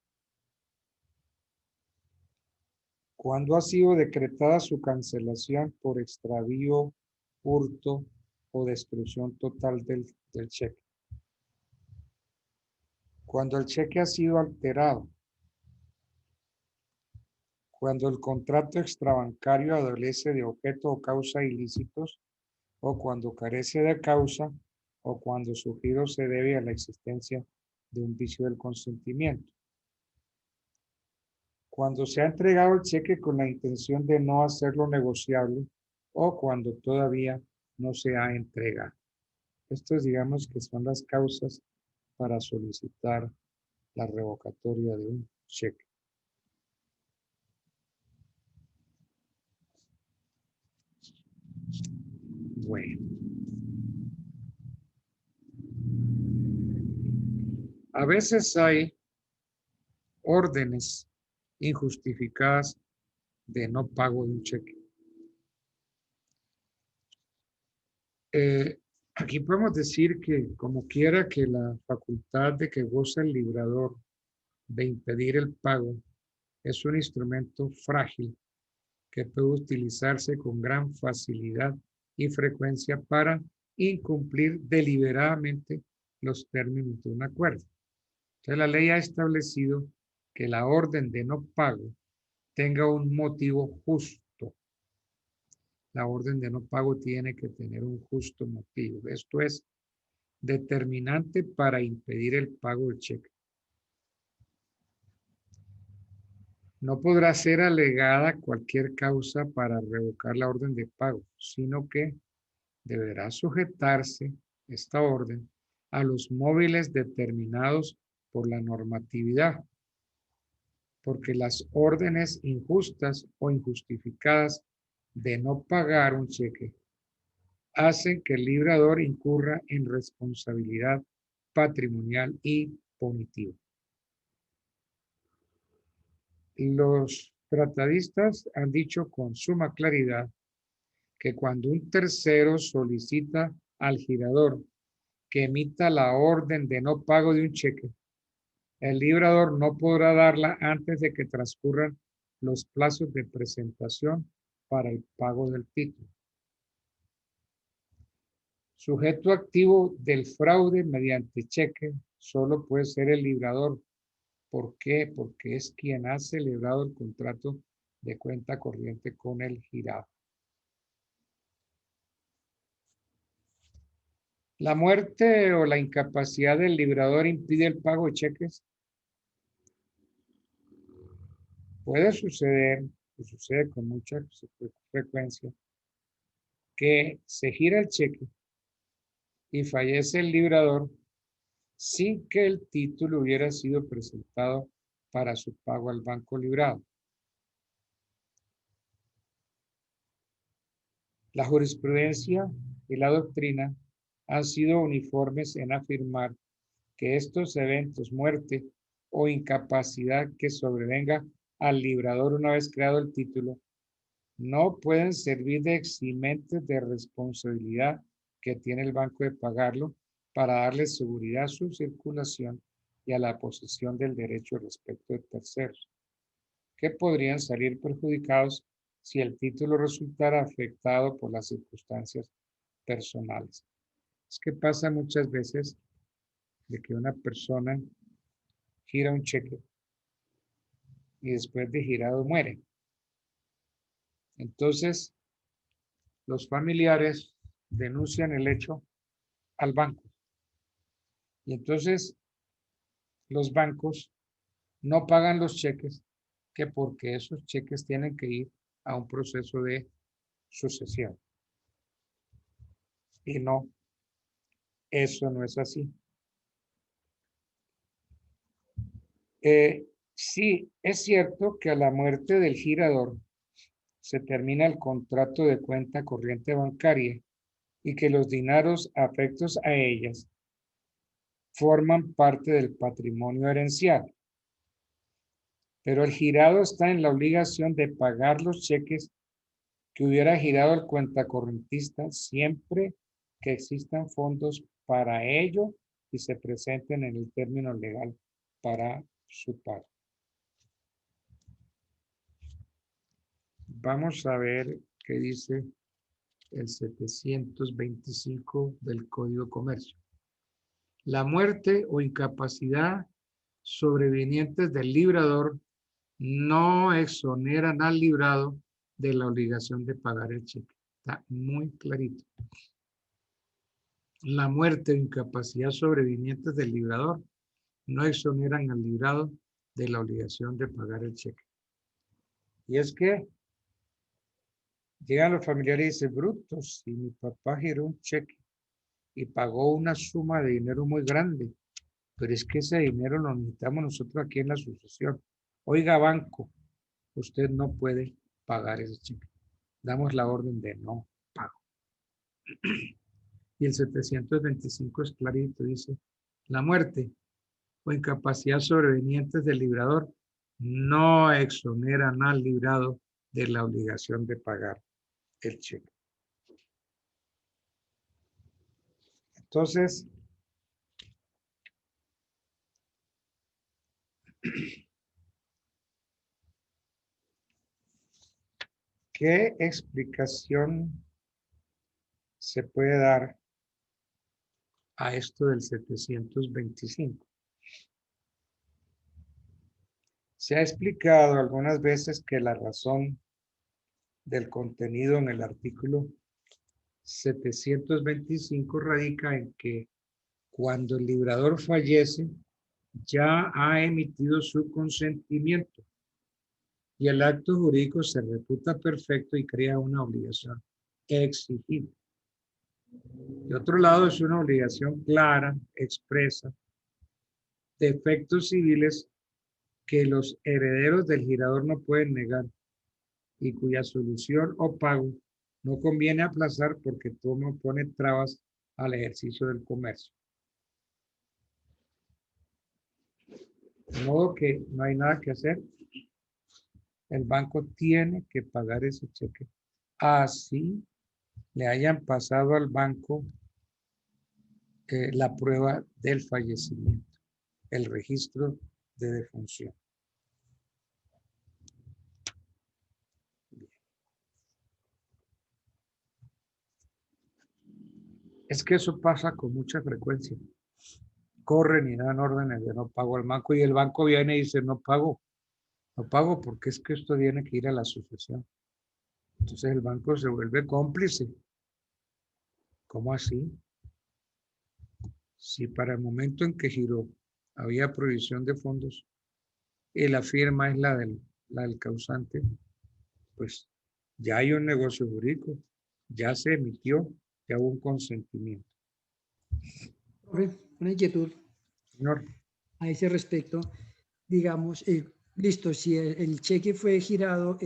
cuando ha sido decretada su cancelación por extravío, hurto o destrucción total del cheque. Cuando el cheque ha sido alterado. cuando el contrato extrabancario adolece de objeto o causa ilícitos, o cuando carece de causa, o cuando su giro se debe a la existencia de un vicio del consentimiento. Cuando se ha entregado el cheque con la intención de no hacerlo negociable, o cuando todavía no se ha entregado. Estos, digamos, que son las causas para solicitar la revocatoria de un cheque. Bueno. A veces hay órdenes injustificadas de no pago de un cheque. Aquí podemos decir que como quiera que la facultad de que goza el librador de impedir el pago es un instrumento frágil que puede utilizarse con gran facilidad y frecuencia para incumplir deliberadamente los términos de un acuerdo. Entonces, la ley ha establecido que la orden de no pago tenga un motivo justo. La orden de no pago tiene que tener un justo motivo. Esto es determinante para impedir el pago del cheque. No podrá ser alegada cualquier causa para revocar la orden de pago, sino que deberá sujetarse esta orden a los móviles determinados por la normatividad, porque las órdenes injustas o injustificadas de no pagar un cheque hacen que el librador incurra en responsabilidad patrimonial y punitiva. Los tratadistas han dicho con suma claridad que cuando un tercero solicita al girador que emita la orden de no pago de un cheque, el librador no podrá darla antes de que transcurran los plazos de presentación para el pago del título. Sujeto activo del fraude mediante cheque solo puede ser el librador. ¿Por qué? Porque es quien ha celebrado el contrato de cuenta corriente con el girado. ¿La muerte o la incapacidad del librador impide el pago de cheques? Puede suceder, y sucede con mucha frecuencia, que se gira el cheque y fallece el librador sin que el título hubiera sido presentado para su pago al banco librado. La jurisprudencia y la doctrina han sido uniformes en afirmar que estos eventos, muerte o incapacidad que sobrevenga al librador una vez creado el título, no pueden servir de eximentes de responsabilidad que tiene el banco de pagarlo para darle seguridad a su circulación y a la posesión del derecho respecto de terceros, que podrían salir perjudicados si el título resultara afectado por las circunstancias personales. Es que pasa muchas veces de que una persona gira un cheque y después de girado muere. Entonces, los familiares denuncian el hecho al banco. Y entonces, los bancos no pagan los cheques, que porque esos cheques tienen que ir a un proceso de sucesión. Y no, eso no es así. Sí, es cierto que a la muerte del girador se termina el contrato de cuenta corriente bancaria y que los dineros afectos a ellas forman parte del patrimonio herencial. Pero el girado está en la obligación de pagar los cheques que hubiera girado el cuentacorrentista siempre que existan fondos para ello y se presenten en el término legal para su pago. Vamos a ver qué dice el 725 del Código de Comercio. La muerte o incapacidad sobrevinientes del librador no exoneran al librado de la obligación de pagar el cheque. Está muy clarito. La muerte o incapacidad sobrevinientes del librador no exoneran al librado de la obligación de pagar el cheque. Y es que llegan los familiares y dicen, brutos, si mi papá giró un cheque y pagó una suma de dinero muy grande, pero es que ese dinero lo necesitamos nosotros aquí en la sucesión. Oiga, banco, usted no puede pagar ese cheque. Damos la orden de no pago. Y el 725 es clarito, dice, la muerte o incapacidad sobrevenientes del librador no exoneran al librado de la obligación de pagar el cheque. Entonces, ¿qué explicación se puede dar a esto del 725? Se ha explicado algunas veces que la razón del contenido en el artículo 725 radica en que cuando el librador fallece, ya ha emitido su consentimiento y el acto jurídico se reputa perfecto y crea una obligación exigible. De otro lado, es una obligación clara, expresa, de efectos civiles que los herederos del girador no pueden negar y cuya solución o pago no conviene aplazar porque pone trabas al ejercicio del comercio. De modo que no hay nada que hacer. El banco tiene que pagar ese cheque. Así le hayan pasado al banco la prueba del fallecimiento, el registro de defunción. Es que eso pasa con mucha frecuencia. Corren y dan órdenes de no pago al banco y el banco viene y dice no pago. No pago porque es que esto tiene que ir a la sucesión. Entonces el banco se vuelve cómplice. ¿Cómo así? Si para el momento en que giró había provisión de fondos y la firma es la del causante, pues ya hay un negocio jurídico, ya se emitió, ya hubo un consentimiento. Profe, una inquietud Señor, a ese respecto. Digamos, listo, si el cheque fue girado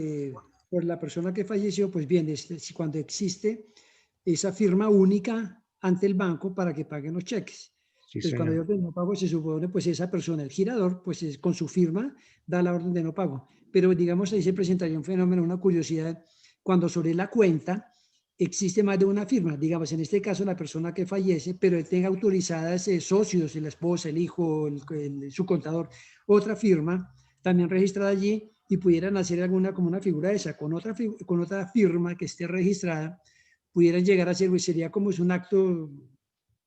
por la persona que falleció, pues bien, si cuando existe esa firma única ante el banco para que paguen los cheques. sí, Entonces, cuando hay señor. orden de no pago, se supone, pues esa persona, el girador, pues con su firma da la orden de no pago. Pero digamos, ahí se presentaría un fenómeno, una curiosidad, cuando sobre la cuenta existe más de una firma, digamos, en este caso la persona que fallece, pero tenga autorizadas socios, la esposa, el hijo, su contador, otra firma también registrada allí y pudieran hacer alguna como una figura esa, con otra firma que esté registrada, pudieran llegar a ser, pues sería como es un acto,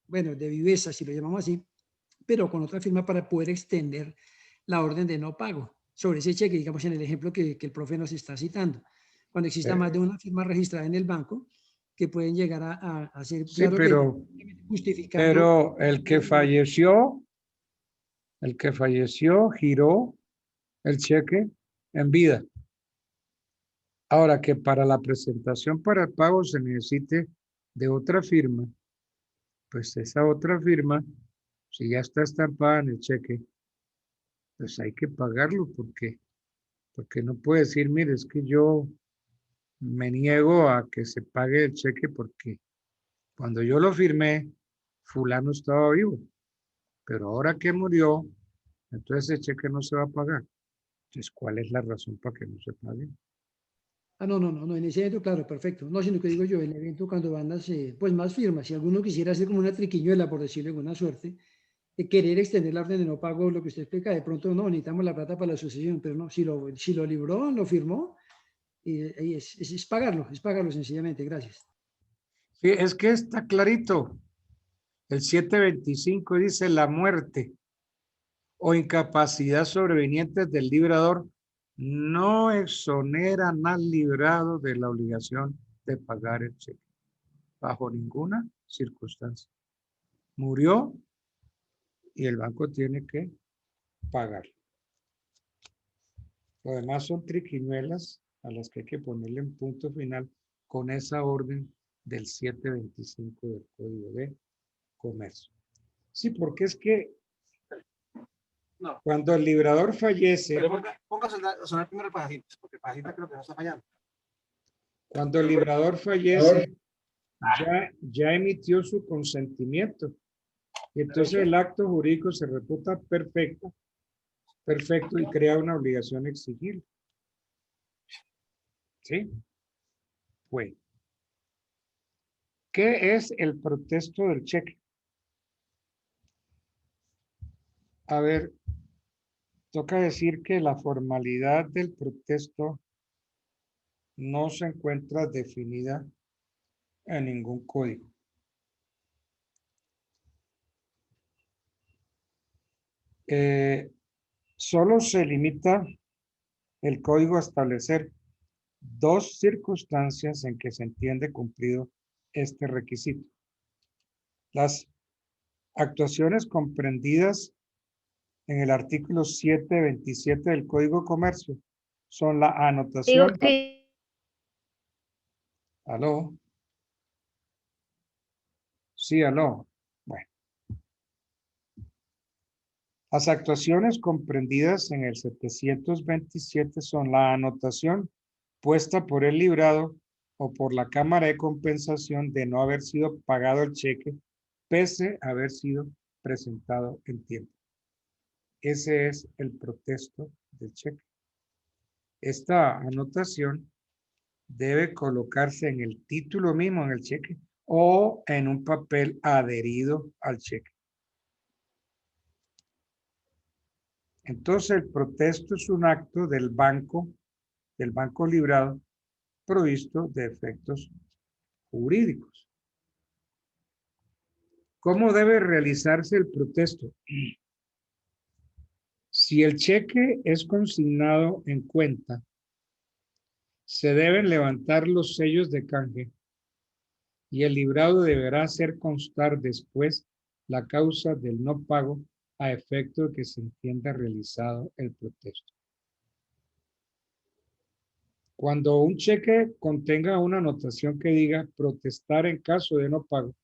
bueno, de viveza, si lo llamamos así, pero con otra firma para poder extender la orden de no pago sobre ese cheque, digamos en el ejemplo que el profe nos está citando. Cuando exista más de una firma registrada en el banco, que pueden llegar a ser, Sí, claro, pero el que falleció giró el cheque en vida. Ahora que para la presentación para el pago se necesite de otra firma, pues esa otra firma, si ya está estampada en el cheque, pues hay que pagarlo porque no puede decir, mire, es que yo me niego a que se pague el cheque porque cuando yo lo firmé, fulano estaba vivo, pero ahora que murió, entonces ese cheque no se va a pagar. Entonces, ¿cuál es la razón para que no se pague? No, en ese evento, claro, perfecto. No, sino que digo yo, el evento cuando van las, pues más firmas, si alguno quisiera hacer como una triquiñuela, por decirlo de alguna suerte, de querer extender la orden de no pago, lo que usted explica, de pronto no, necesitamos la plata para la sucesión, pero no, si lo libró, lo firmó, y es pagarlo sencillamente, gracias. Sí, es que está clarito. El 725 dice la muerte o incapacidad sobrevenientes del librador no exoneran al librado de la obligación de pagar el cheque, bajo ninguna circunstancia. Murió y el banco tiene que pagar. Lo demás son triquiñuelas a las que hay que ponerle un punto final con esa orden del 725 del Código de Comercio. Sí, porque es que No. cuando el librador fallece, Pero póngase a sonar primero el Pajita, porque el Pajita creo que no está fallando. cuando el librador fallece, ya emitió su consentimiento. Y entonces el acto jurídico se reputa perfecto y crea una obligación exigible. ¿Sí? Bueno. ¿Qué es el protesto del cheque? A ver, toca decir que la formalidad del protesto no se encuentra definida en ningún código. Solo se limita el código a establecer dos circunstancias en que se entiende cumplido este requisito. Las actuaciones comprendidas en el artículo 727 del Código de Comercio son la anotación. ¿Aló? Sí, aló. Bueno. Las actuaciones comprendidas en el 727 son la anotación puesta por el librado o por la Cámara de Compensación de no haber sido pagado el cheque, pese a haber sido presentado en tiempo. Ese es el protesto del cheque. Esta anotación debe colocarse en el título mismo, en el cheque, o en un papel adherido al cheque. Entonces, el protesto es un acto del banco librado, provisto de efectos jurídicos. ¿Cómo debe realizarse el protesto? Si el cheque es consignado en cuenta, se deben levantar los sellos de canje y el librado deberá hacer constar después la causa del no pago a efecto de que se entienda realizado el protesto. Cuando un cheque contenga una anotación que diga protestar en caso de no pago,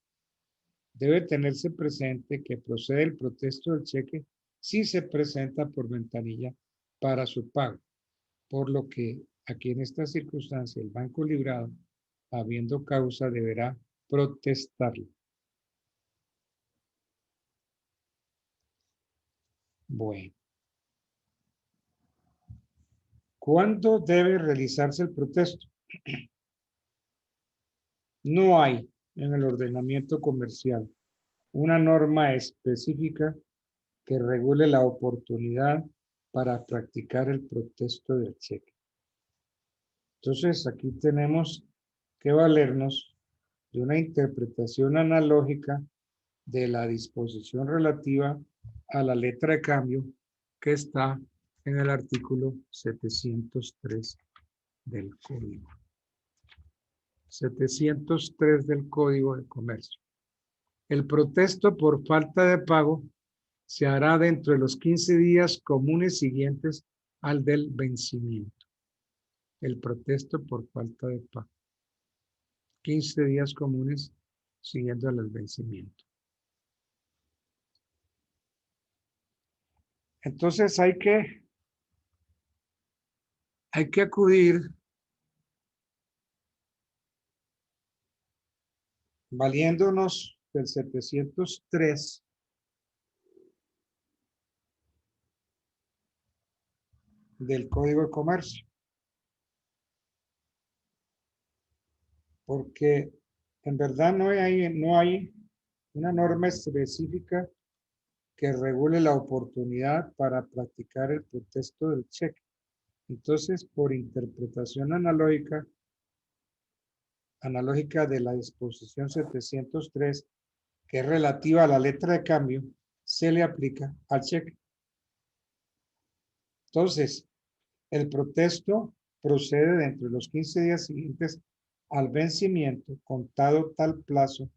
debe tenerse presente que procede el protesto del cheque si se presenta por ventanilla para su pago, por lo que aquí en esta circunstancia el banco librado, habiendo causa, deberá protestarlo. Bueno. ¿Cuándo debe realizarse el protesto? No hay en el ordenamiento comercial una norma específica que regule la oportunidad para practicar el protesto del cheque. Entonces, aquí tenemos que valernos de una interpretación analógica de la disposición relativa a la letra de cambio que está en el artículo 703 del Código. 703 del Código de Comercio. El protesto por falta de pago se hará dentro de los 15 días comunes siguientes al del vencimiento. El protesto por falta de pago. 15 días comunes siguiendo al vencimiento. Entonces hay que acudir valiéndonos del 703 del Código de Comercio. Porque en verdad no hay una norma específica que regule la oportunidad para practicar el protesto del cheque. Entonces, por interpretación analógica de la disposición 703, que es relativa a la letra de cambio, se le aplica al cheque. Entonces, El protesto procede dentro de los 15 días siguientes al vencimiento, contado tal plazo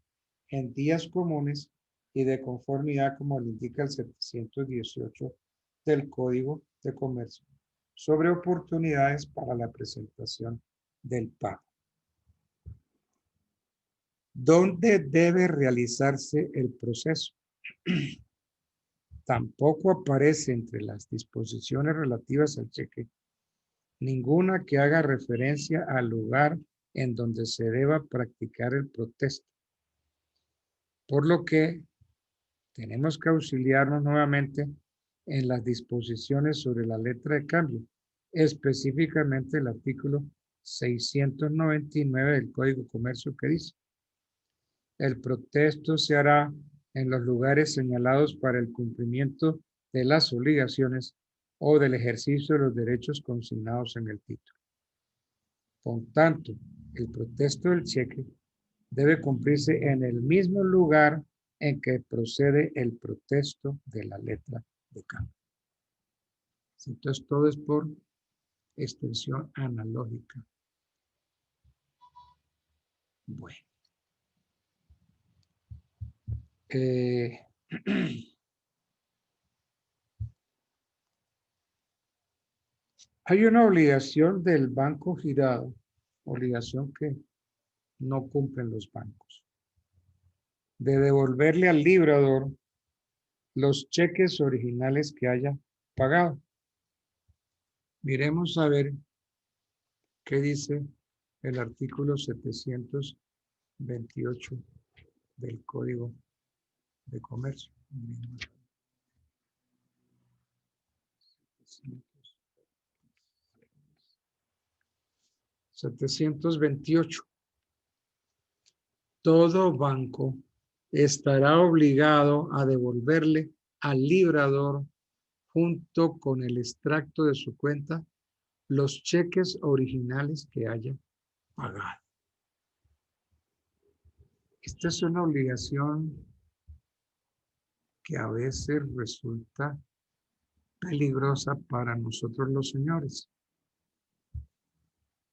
en días comunes y de conformidad como lo indica el 718 del Código de Comercio sobre oportunidades para la presentación del pago. ¿Dónde debe realizarse el proceso? Tampoco aparece entre las disposiciones relativas al cheque ninguna que haga referencia al lugar en donde se deba practicar el protesto. Por lo que tenemos que auxiliarnos nuevamente en las disposiciones sobre la letra de cambio, específicamente el artículo 699 del Código de Comercio que dice: el protesto se hará en los lugares señalados para el cumplimiento de las obligaciones o del ejercicio de los derechos consignados en el título. Por tanto, el protesto del cheque debe cumplirse en el mismo lugar en que procede el protesto de la letra de cambio. Entonces, todo es por extensión analógica. Bueno. Hay una obligación del banco girado, obligación que no cumplen los bancos, de devolverle al librador los cheques originales que haya pagado. Miremos a ver qué dice el artículo 728 del Código de Comercio. 728. Todo banco estará obligado a devolverle al librador, junto con el extracto de su cuenta, los cheques originales que haya pagado. Esta es una obligación que a veces resulta peligrosa para nosotros los señores.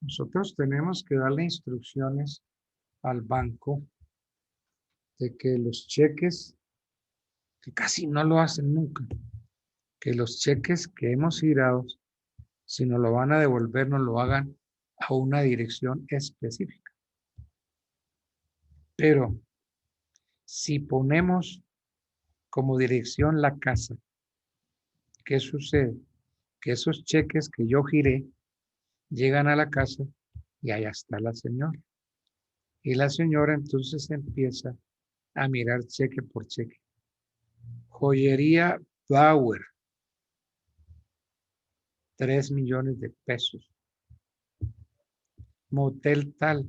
Nosotros tenemos que darle instrucciones al banco de que los cheques, que casi no lo hacen nunca, que los cheques que hemos girado, si nos lo van a devolver, nos lo hagan a una dirección específica. Pero si ponemos como dirección la casa, ¿qué sucede? Que esos cheques que yo giré llegan a la casa y allá está la señora. Y la señora entonces empieza a mirar cheque por cheque. Joyería Bauer, 3 millones de pesos. Motel tal.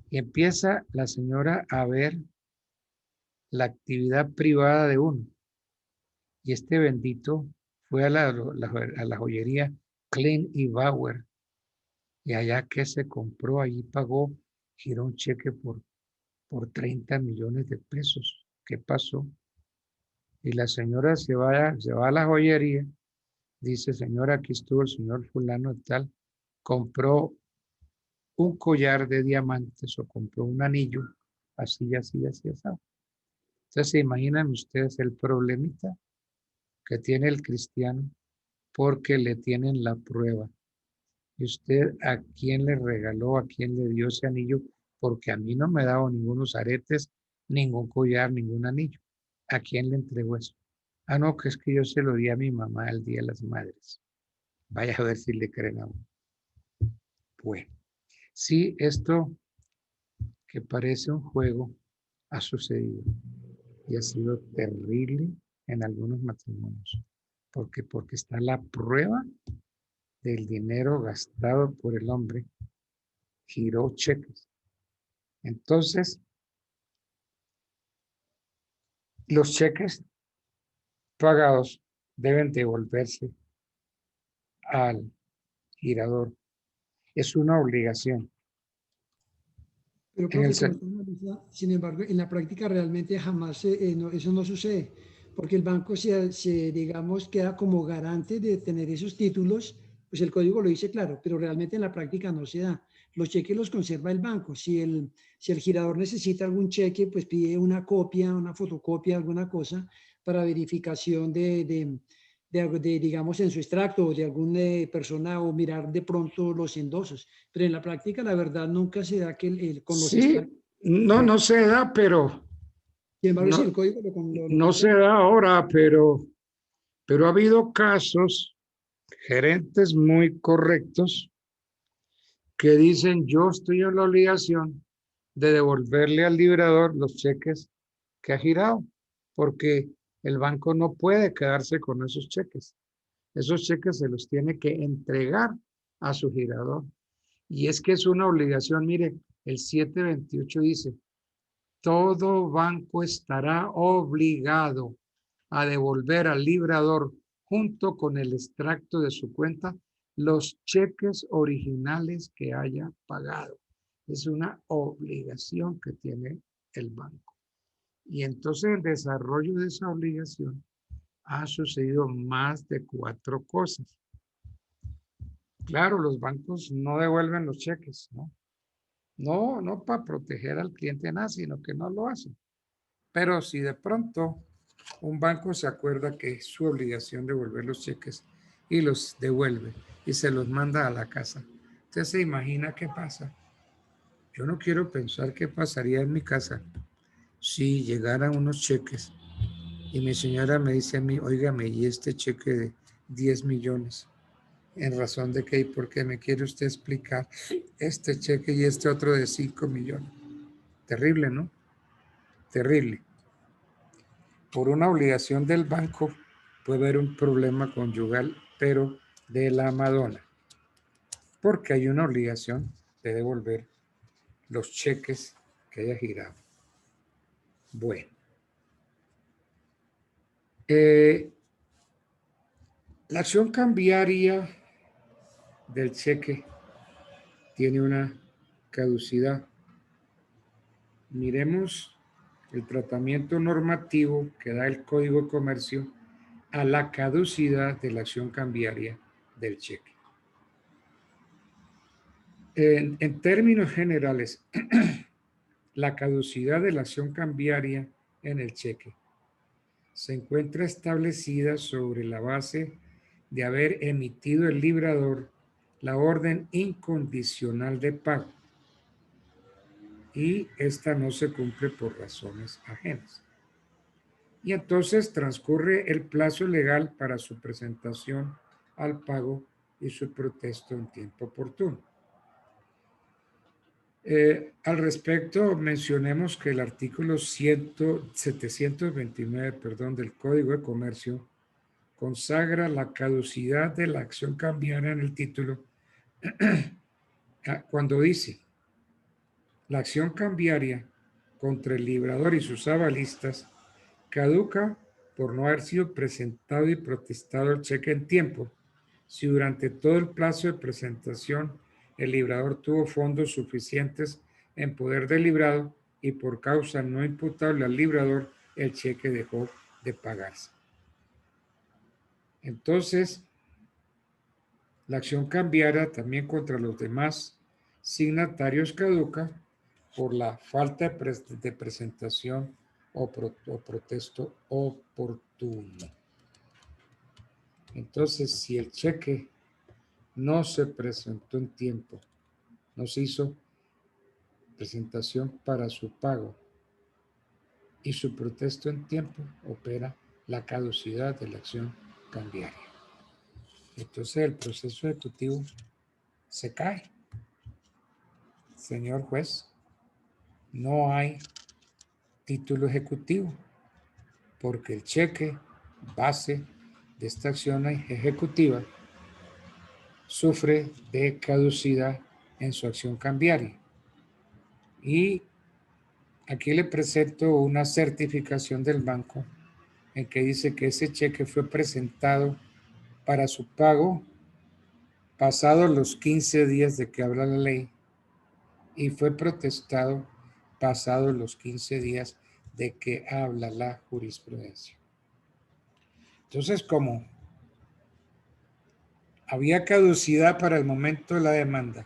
Y empieza la señora a ver la actividad privada de uno. Y este bendito fue a la joyería Klein y Bauer. Y allá que se compró, allí pagó, giró un cheque por 30 millones de pesos. ¿Qué pasó? Y la señora se va a la joyería, dice: señora, aquí estuvo el señor fulano tal, compró un collar de diamantes o compró un anillo, así, así, así, así. Entonces, ¿se imaginan ustedes el problemita que tiene el cristiano? Porque le tienen la prueba. ¿Y usted a quién le regaló, a quién le dio ese anillo? Porque a mí no me ha dado ningunos aretes, ningún collar, ningún anillo. ¿A quién le entregó eso? Ah, no, que es que yo se lo di a mi mamá el Día de las Madres. Vaya a ver si le creen a uno. Bueno, sí, esto que parece un juego ha sucedido y ha sido terrible en algunos matrimonios. Porque está la prueba del dinero gastado por el hombre, giró cheques. Entonces, los cheques pagados deben devolverse al girador. Es una obligación. Pero, profe, sin embargo, en la práctica realmente jamás eso no sucede. porque el banco digamos, queda como garante de tener esos títulos, pues el código lo dice claro, pero realmente en la práctica no se da. Los cheques los conserva el banco. Si el girador necesita algún cheque, pues pide una copia, una fotocopia, alguna cosa para verificación digamos, en su extracto o de alguna persona o mirar de pronto los endosos. Pero en la práctica, la verdad, nunca se da que con los Sí, extractos. no se da, pero Sin embargo, sí, no, el código lo no se contempla. da ahora, pero ha habido casos, gerentes muy correctos, que dicen, yo estoy en la obligación de devolverle al librador los cheques que ha girado, porque el banco no puede quedarse con esos cheques. Esos cheques se los tiene que entregar a su girador. Y es que es una obligación, mire, el 728 dice, todo banco estará obligado a devolver al librador junto con el extracto de su cuenta los cheques originales que haya pagado. Es una obligación que tiene el banco. Y entonces el desarrollo de esa obligación ha sucedido más de 4 cosas. Claro, los bancos no devuelven los cheques, ¿no? No para proteger al cliente nada, sino que no lo hacen. Pero si de pronto un banco se acuerda que es su obligación devolver los cheques y los devuelve y se los manda a la casa, usted se imagina qué pasa. Yo no quiero pensar qué pasaría en mi casa si llegaran unos cheques y mi señora me dice a mí, óigame, y este cheque de 10 millones, en razón de que, ¿y por qué me quiere usted explicar este cheque y este otro de 5 millones? Terrible, ¿no? Terrible. Por una obligación del banco puede haber un problema conyugal, pero de la Madonna, porque hay una obligación de devolver los cheques que haya girado. Bueno, la acción cambiaria del cheque tiene una caducidad. Miremos el tratamiento normativo que da el Código de Comercio a la caducidad de la acción cambiaria del cheque. En términos generales, la caducidad de la acción cambiaria en el cheque se encuentra establecida sobre la base de haber emitido el librador la orden incondicional de pago y esta no se cumple por razones ajenas. Y entonces transcurre el plazo legal para su presentación al pago y su protesto en tiempo oportuno. Al respecto, mencionemos que el artículo 729 del Código de Comercio consagra la caducidad de la acción cambiaria en el título cuando dice, la acción cambiaria contra el librador y sus avalistas caduca por no haber sido presentado y protestado el cheque en tiempo, si durante todo el plazo de presentación el librador tuvo fondos suficientes en poder del librado y por causa no imputable al librador el cheque dejó de pagarse. Entonces, la acción cambiaria también contra los demás signatarios caduca por la falta de presentación o protesto oportuno. Entonces, si el cheque no se presentó en tiempo, no se hizo presentación para su pago y su protesto en tiempo, opera la caducidad de la acción cambiaria. Entonces el proceso ejecutivo se cae. Señor juez, no hay título ejecutivo porque el cheque base de esta acción ejecutiva sufre de caducidad en su acción cambiaria. Y aquí le presento una certificación del banco en que dice que ese cheque fue presentado para su pago pasados los 15 días de que habla la ley y fue protestado pasados los 15 días de que habla la jurisprudencia. Entonces, como había caducidad para el momento de la demanda,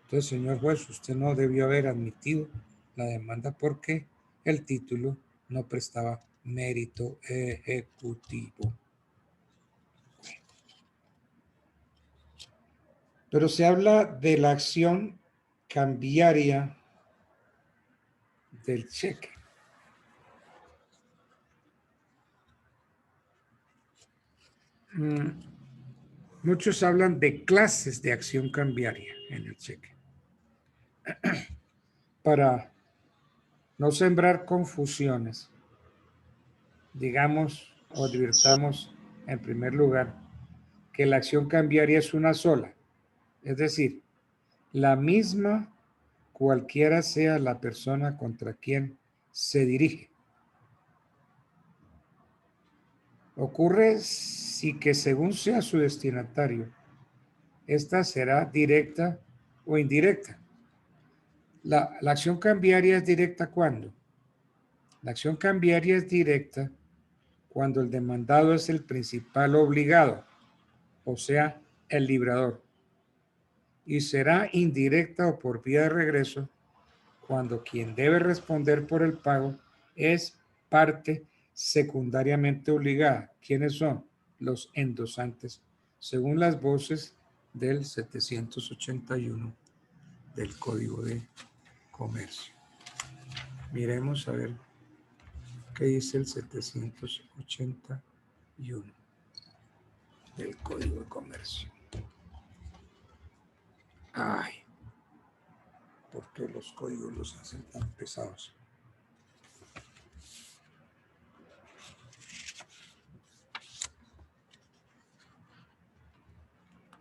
entonces, señor juez, usted no debió haber admitido la demanda porque el título no prestaba mérito ejecutivo. Pero se habla de la acción cambiaria del cheque. Muchos hablan de clases de acción cambiaria en el cheque. Para no sembrar confusiones, digamos o advirtamos en primer lugar que la acción cambiaria es una sola, es decir, la misma cualquiera sea la persona contra quien se dirige. Ocurre si que según sea su destinatario, esta será directa o indirecta. La acción cambiaria es directa ¿cuándo? La acción cambiaria es directa cuando el demandado es el principal obligado, o sea, el librador. Y será indirecta o por vía de regreso cuando quien debe responder por el pago es parte secundariamente obligada. ¿Quiénes son? Los endosantes, según las voces del 781 del Código de Comercio. Miremos a ver qué dice el 781 del Código de Comercio. Ay, ¿por qué los códigos los hacen tan pesados?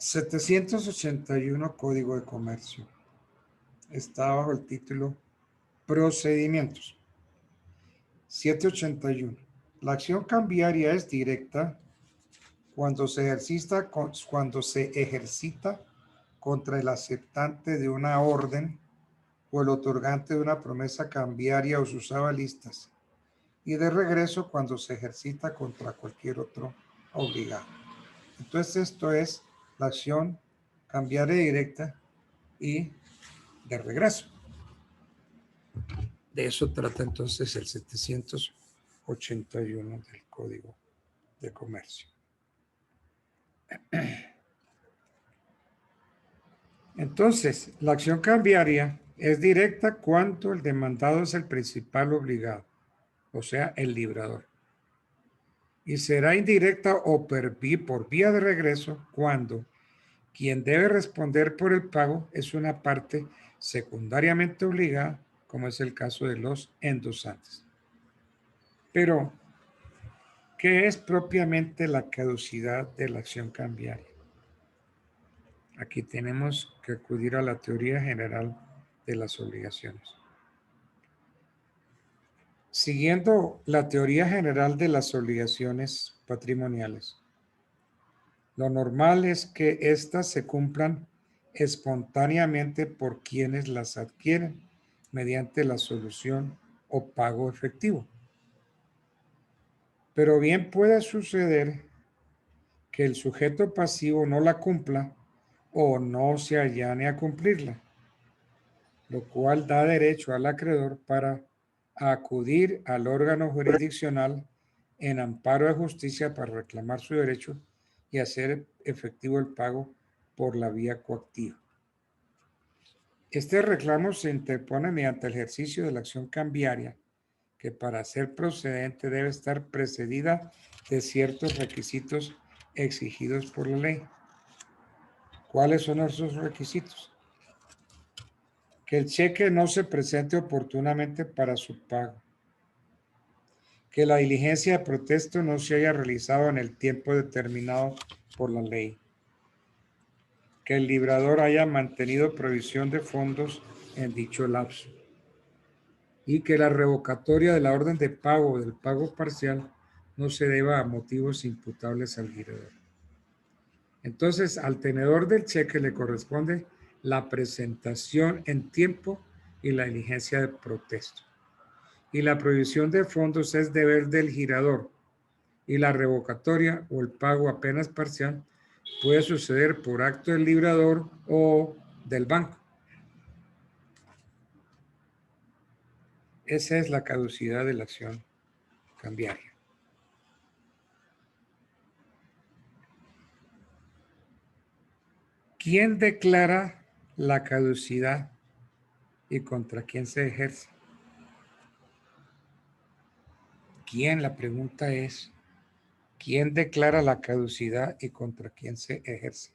...781 Código de Comercio... ...está bajo el título... ...Procedimientos... ...781... ...la acción cambiaria es directa... ...cuando se ejercita... ...contra el aceptante de una orden... ...o el otorgante de una promesa cambiaria o sus avalistas... ...y de regreso cuando se ejercita contra cualquier otro obligado. Entonces esto es la acción cambiaria directa y de regreso. De eso trata entonces el 781 del Código de Comercio. Entonces, la acción cambiaria es directa cuando el demandado es el principal obligado, o sea, el librador. Y será indirecta o por vía de regreso cuando quien debe responder por el pago es una parte secundariamente obligada, como es el caso de los endosantes. Pero, ¿qué es propiamente la caducidad de la acción cambiaria? Aquí tenemos que acudir a la teoría general de las obligaciones. Siguiendo la teoría general de las obligaciones patrimoniales, lo normal es que éstas se cumplan espontáneamente por quienes las adquieren mediante la solución o pago efectivo. Pero bien puede suceder que el sujeto pasivo no la cumpla o no se allane a cumplirla, lo cual da derecho al acreedor para acudir al órgano jurisdiccional en amparo de justicia para reclamar su derecho y hacer efectivo el pago por la vía coactiva. Este reclamo se interpone mediante el ejercicio de la acción cambiaria, que para ser procedente debe estar precedida de ciertos requisitos exigidos por la ley. ¿Cuáles son esos requisitos? Que el cheque no se presente oportunamente para su pago. Que la diligencia de protesto no se haya realizado en el tiempo determinado por la ley. Que el librador haya mantenido provisión de fondos en dicho lapso. Y que la revocatoria de la orden de pago o del pago parcial no se deba a motivos imputables al librador. Entonces, al tenedor del cheque le corresponde la presentación en tiempo y la diligencia de protesto. Y la provisión de fondos es deber del girador y la revocatoria o el pago apenas parcial puede suceder por acto del librador o del banco. Esa es la caducidad de la acción cambiaria. ¿Quién declara la caducidad y contra quién se ejerce? ¿Quién? La pregunta es, ¿quién declara la caducidad y contra quién se ejerce?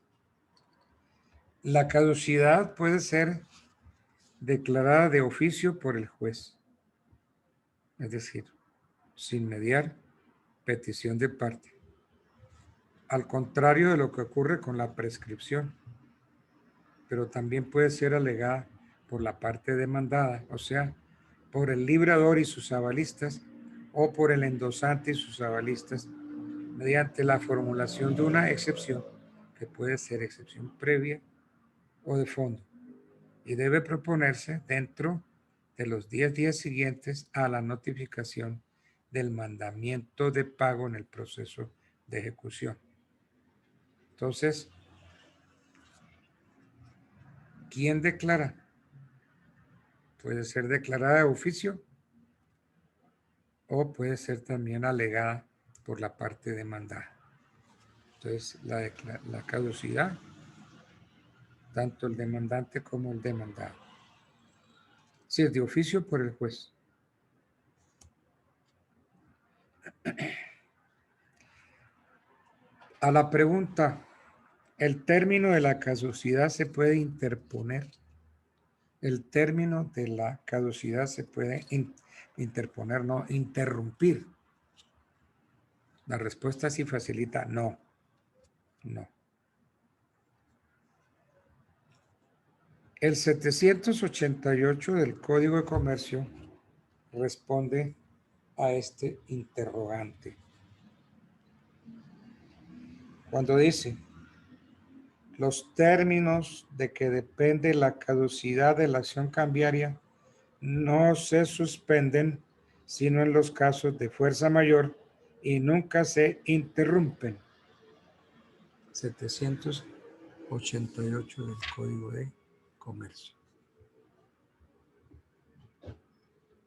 La caducidad puede ser declarada de oficio por el juez, es decir, sin mediar petición de parte, al contrario de lo que ocurre con la prescripción, pero también puede ser alegada por la parte demandada, o sea, por el librador y sus avalistas o por el endosante y sus avalistas, mediante la formulación de una excepción que puede ser excepción previa o de fondo y debe proponerse dentro de los 10 días siguientes a la notificación del mandamiento de pago en el proceso de ejecución. Entonces, ¿quién declara? Puede ser declarada de oficio o puede ser también alegada por la parte demandada. Entonces, la caducidad, tanto el demandante como el demandado. Si es de oficio, por el juez. A la pregunta, ¿el término de la caducidad se puede interponer? El término de la caducidad se puede interponer, no interrumpir. La respuesta sí facilita, no. No. El 788 del Código de Comercio responde a este interrogante. Cuando dice, los términos de que depende la caducidad de la acción cambiaria no se suspenden sino en los casos de fuerza mayor y nunca se interrumpen. 788 del Código de Comercio.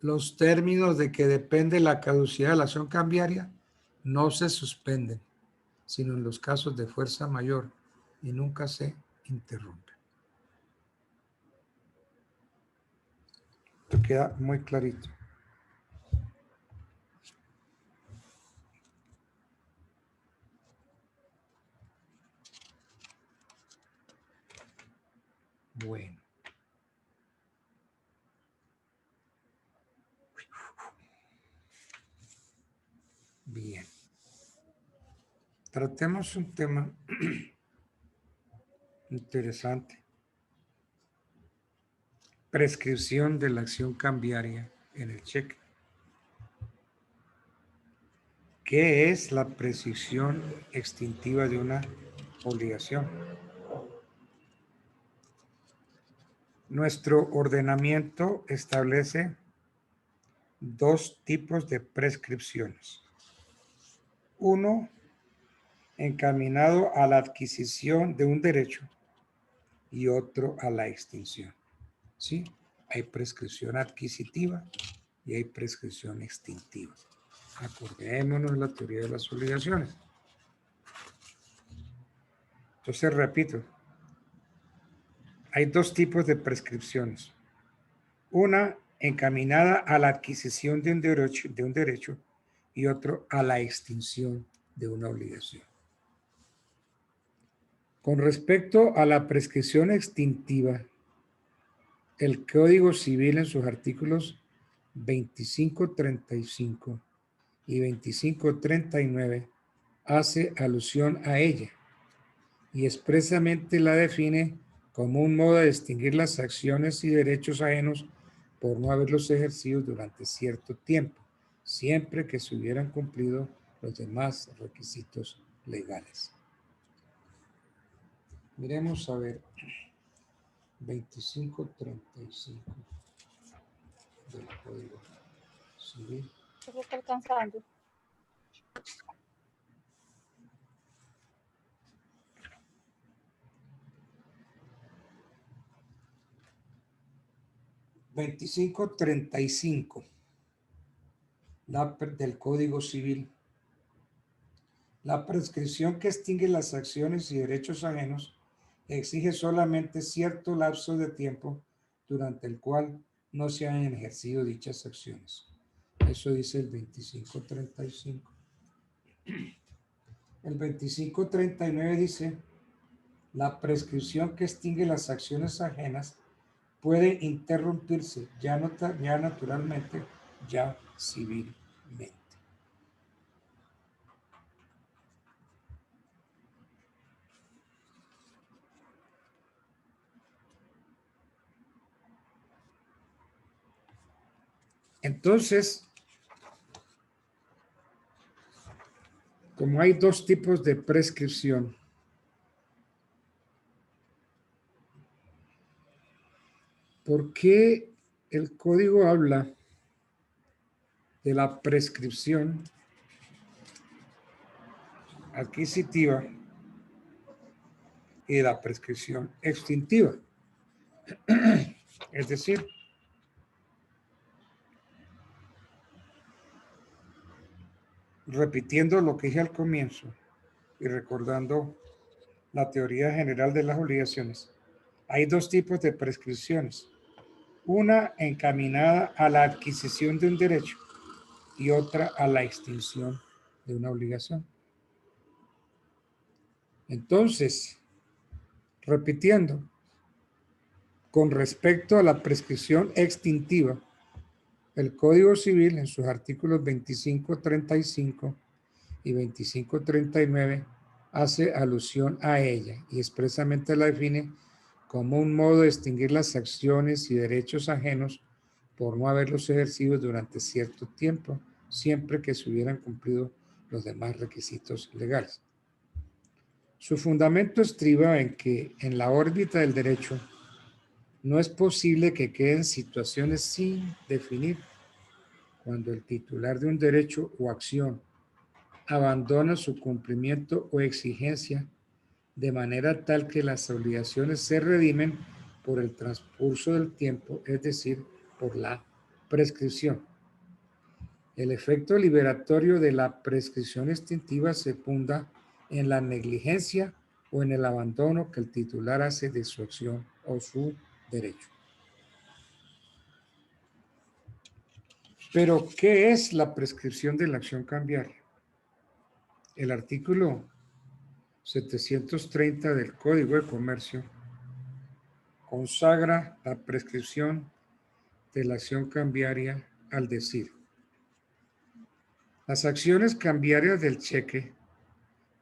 Los términos de que depende la caducidad de la acción cambiaria no se suspenden, sino en los casos de fuerza mayor y nunca se interrumpen. Esto queda muy clarito. Bueno. Bien. Tratemos un tema interesante. Prescripción de la acción cambiaria en el cheque. ¿Qué es la prescripción extintiva de una obligación? Nuestro ordenamiento establece dos tipos de prescripciones. Uno, encaminado a la adquisición de un derecho y otro a la extinción. ¿Sí? Hay prescripción adquisitiva y hay prescripción extintiva. Acordémonos de la teoría de las obligaciones. Entonces, repito, hay dos tipos de prescripciones. Una encaminada a la adquisición de un derecho y otro a la extinción de una obligación. Con respecto a la prescripción extintiva, el Código Civil en sus artículos 2535 y 2539 hace alusión a ella y expresamente la define como un modo de distinguir las acciones y derechos ajenos por no haberlos ejercido durante cierto tiempo, siempre que se hubieran cumplido los demás requisitos legales. Miremos a ver 2535 del Código Civil. Se está alcanzando. 2535 del Código Civil. La prescripción que extingue las acciones y derechos ajenos exige solamente cierto lapso de tiempo durante el cual no se hayan ejercido dichas acciones. Eso dice el 2535. El 2539 dice: la prescripción que extingue las acciones ajenas puede interrumpirse ya naturalmente, ya civilmente. Entonces, como hay dos tipos de prescripción, ¿por qué el código habla de la prescripción adquisitiva y de la prescripción extintiva? Es decir, repitiendo lo que dije al comienzo y recordando la teoría general de las obligaciones, hay dos tipos de prescripciones. Una encaminada a la adquisición de un derecho y otra a la extinción de una obligación. Entonces, repitiendo, con respecto a la prescripción extintiva, el Código Civil en sus artículos 2535 y 2539 hace alusión a ella y expresamente la define como un modo de extinguir las acciones y derechos ajenos por no haberlos ejercido durante cierto tiempo, siempre que se hubieran cumplido los demás requisitos legales. Su fundamento estriba en que en la órbita del derecho no es posible que queden situaciones sin definir cuando el titular de un derecho o acción abandona su cumplimiento o exigencia de manera tal que las obligaciones se redimen por el transcurso del tiempo, es decir, por la prescripción. El efecto liberatorio de la prescripción extintiva se funda en la negligencia o en el abandono que el titular hace de su acción o su derecho. Pero, ¿qué es la prescripción de la acción cambiaria? El artículo 730 del Código de Comercio consagra la prescripción de la acción cambiaria al decir: las acciones cambiarias del cheque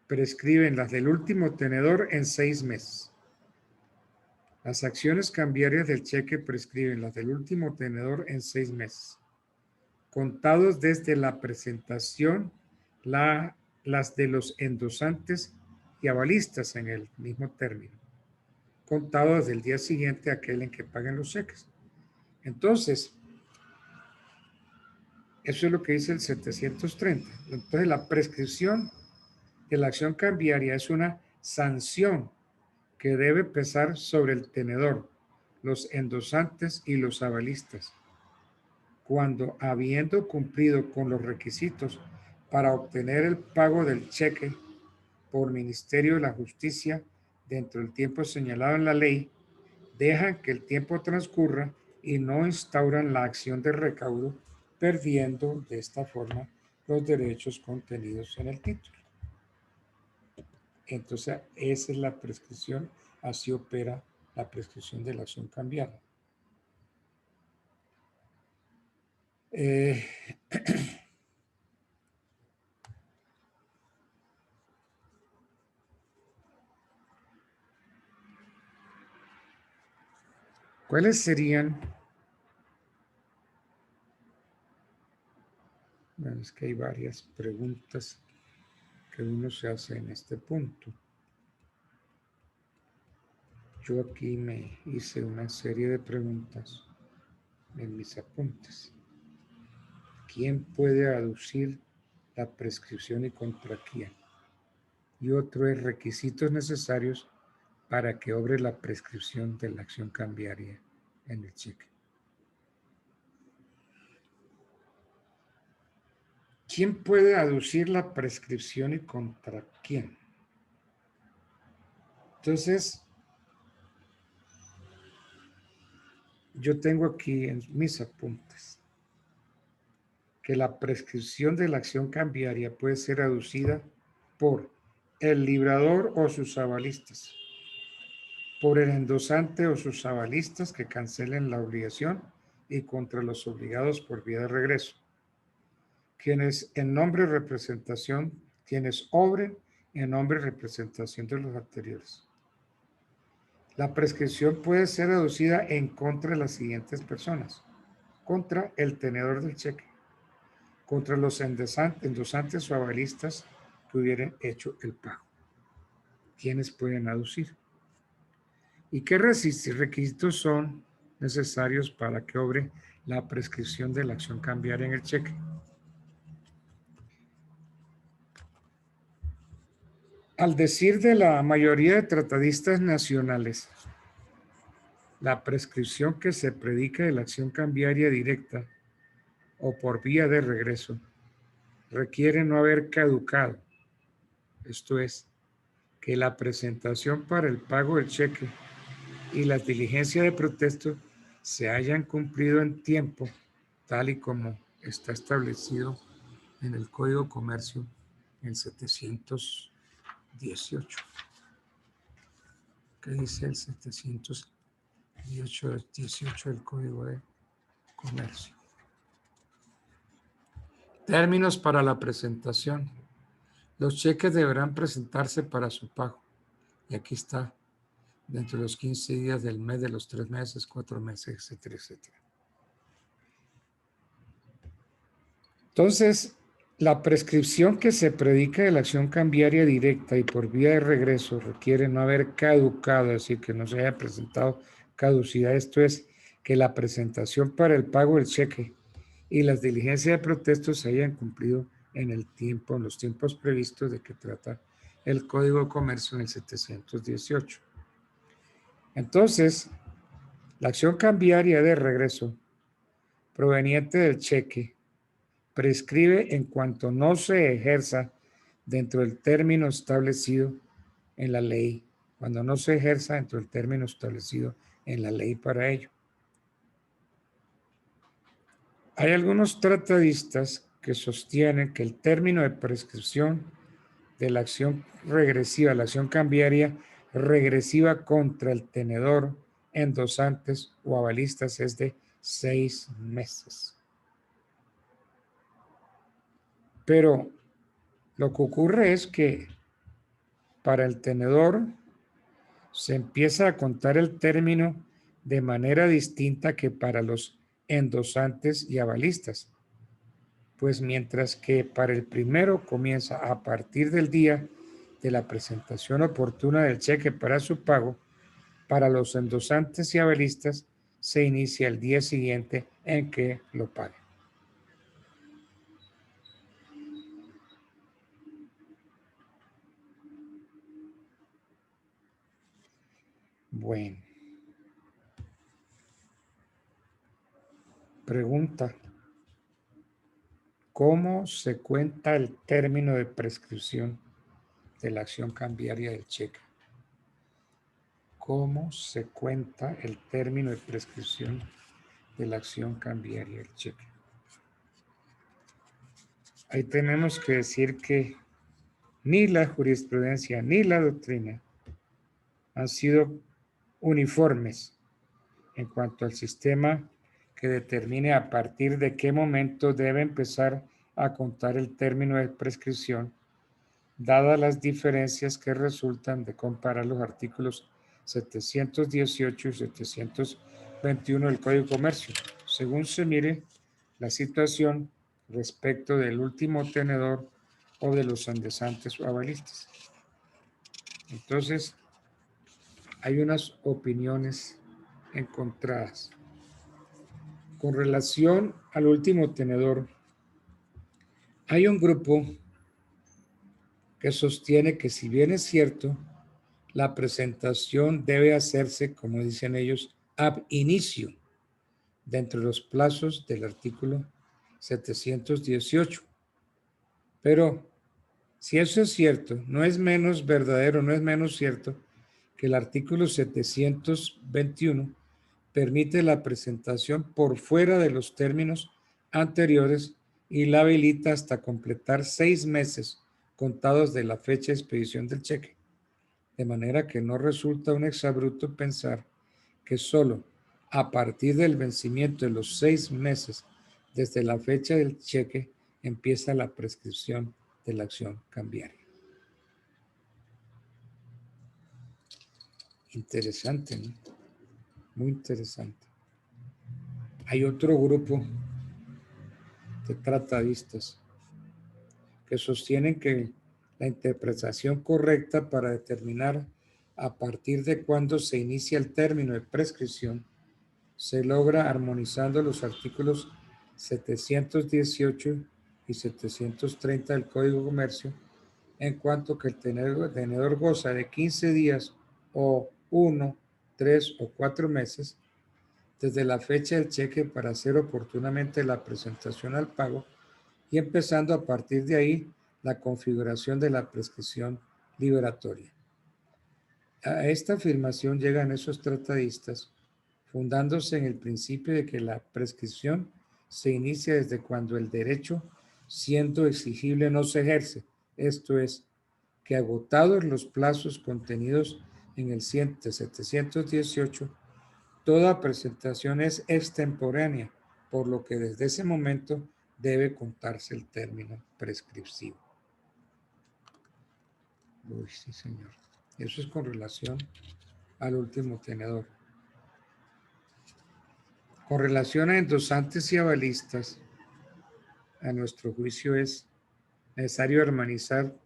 prescriben las del último tenedor en 6 meses. Las acciones cambiarias del cheque prescriben las del último tenedor en 6 meses, contados desde la presentación, las de los endosantes y avalistas en el mismo término, contado desde el día siguiente a aquel en que paguen los cheques. Entonces, eso es lo que dice el 730. Entonces, la prescripción de la acción cambiaria es una sanción que debe pesar sobre el tenedor, los endosantes y los avalistas, cuando, habiendo cumplido con los requisitos para obtener el pago del cheque por Ministerio de la Justicia dentro del tiempo señalado en la ley, dejan que el tiempo transcurra y no instauran la acción de recaudo, perdiendo de esta forma los derechos contenidos en el título. Entonces, esa es la prescripción, así opera la prescripción de la acción cambiaria. ¿Cuáles serían? Bueno, es que hay varias preguntas que uno se hace en este punto. Yo aquí me hice una serie de preguntas en mis apuntes. ¿Quién puede aducir la prescripción y contra quién? Y otro es requisitos necesarios para que obre la prescripción de la acción cambiaria en el cheque. ¿Quién puede aducir la prescripción y contra quién? Entonces, yo tengo aquí en mis apuntes que la prescripción de la acción cambiaria puede ser aducida por el librador o sus avalistas, por el endosante o sus avalistas que cancelen la obligación y contra los obligados por vía de regreso, quienes en nombre y representación, quienes obren en nombre y representación de los anteriores. La prescripción puede ser aducida en contra de las siguientes personas: contra el tenedor del cheque, contra los endosantes o avalistas que hubieran hecho el pago. ¿Quiénes pueden aducir? ¿Y qué requisitos son necesarios para que obre la prescripción de la acción cambiaria en el cheque? Al decir de la mayoría de tratadistas nacionales, la prescripción que se predica de la acción cambiaria directa o por vía de regreso requiere no haber caducado, esto es, que la presentación para el pago del cheque y las diligencias de protesto se hayan cumplido en tiempo, tal y como está establecido en el Código de Comercio en 718. ¿Qué dice el 718 del Código de Comercio? Términos para la presentación. Los cheques deberán presentarse para su pago. Y aquí está, dentro de los 15 días del mes, de los 3 meses, 4 meses, etcétera, etcétera. Entonces, la prescripción que se predica de la acción cambiaria directa y por vía de regreso requiere no haber caducado, es decir, que no se haya presentado caducidad. Esto es, que la presentación para el pago del cheque y las diligencias de protesto se hayan cumplido en el tiempo, en los tiempos previstos de que trata el Código de Comercio en el 718. Entonces, la acción cambiaria de regreso proveniente del cheque prescribe en cuanto no se ejerza dentro del término establecido en la ley, cuando no se ejerza dentro del término establecido en la ley para ello. Hay algunos tratadistas que sostienen que el término de prescripción de la acción regresiva, la acción cambiaria regresiva contra el tenedor, endosantes o avalistas es de 6 meses. Pero lo que ocurre es que para el tenedor se empieza a contar el término de manera distinta que para los endosantes y avalistas. Pues mientras que para el primero comienza a partir del día de la presentación oportuna del cheque para su pago, para los endosantes y avalistas se inicia el día siguiente en que lo paguen. Bueno. Pregunta: ¿cómo se cuenta el término de prescripción de la acción cambiaria del cheque? ¿Cómo se cuenta el término de prescripción de la acción cambiaria del cheque? Ahí tenemos que decir que ni la jurisprudencia ni la doctrina han sido uniformes en cuanto al sistema que determine a partir de qué momento debe empezar a contar el término de prescripción, dadas las diferencias que resultan de comparar los artículos 718 y 721 del Código de Comercio, según se mire la situación respecto del último tenedor o de los endosantes o avalistas. Entonces, hay unas opiniones encontradas. Con relación al último tenedor, hay un grupo que sostiene que, si bien es cierto, la presentación debe hacerse, como dicen ellos, ab inicio, dentro de los plazos del artículo 718. Pero si eso es cierto, no es menos verdadero, no es menos cierto que el artículo 721 permite la presentación por fuera de los términos anteriores y la habilita hasta completar 6 meses contados de la fecha de expedición del cheque. De manera que no resulta un exabrupto pensar que solo a partir del vencimiento de los 6 meses desde la fecha del cheque empieza la prescripción de la acción cambiaria. Interesante, ¿no? Muy interesante. Hay otro grupo de tratadistas que sostienen que la interpretación correcta para determinar a partir de cuándo se inicia el término de prescripción se logra armonizando los artículos 718 y 730 del Código de Comercio, en cuanto que el tenedor goza de 15 días o 1, 3 o 4 meses desde la fecha del cheque para hacer oportunamente la presentación al pago y empezando a partir de ahí la configuración de la prescripción liberatoria. A esta afirmación llegan esos tratadistas fundándose en el principio de que la prescripción se inicia desde cuando el derecho siendo exigible no se ejerce, esto es, que agotados los plazos contenidos en el 718, toda presentación es extemporánea, por lo que desde ese momento debe contarse el término prescriptivo. Uy, sí, señor. Eso es con relación al último tenedor. Con relación a endosantes y avalistas, a nuestro juicio es necesario armonizar,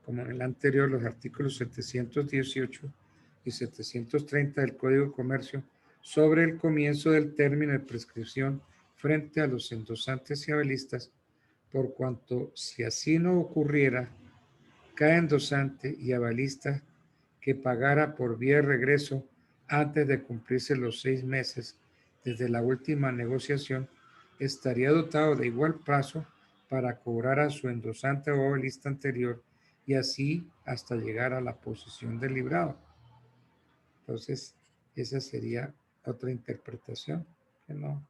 como en el anterior, los artículos 718 y 730 del Código de Comercio sobre el comienzo del término de prescripción frente a los endosantes y avalistas, por cuanto si así no ocurriera, cada endosante y avalista que pagara por vía de regreso antes de cumplirse los 6 meses desde la última negociación estaría dotado de igual plazo para cobrar a su endosante o avalista anterior y así hasta llegar a la posición del librado. Entonces, esa sería otra interpretación que no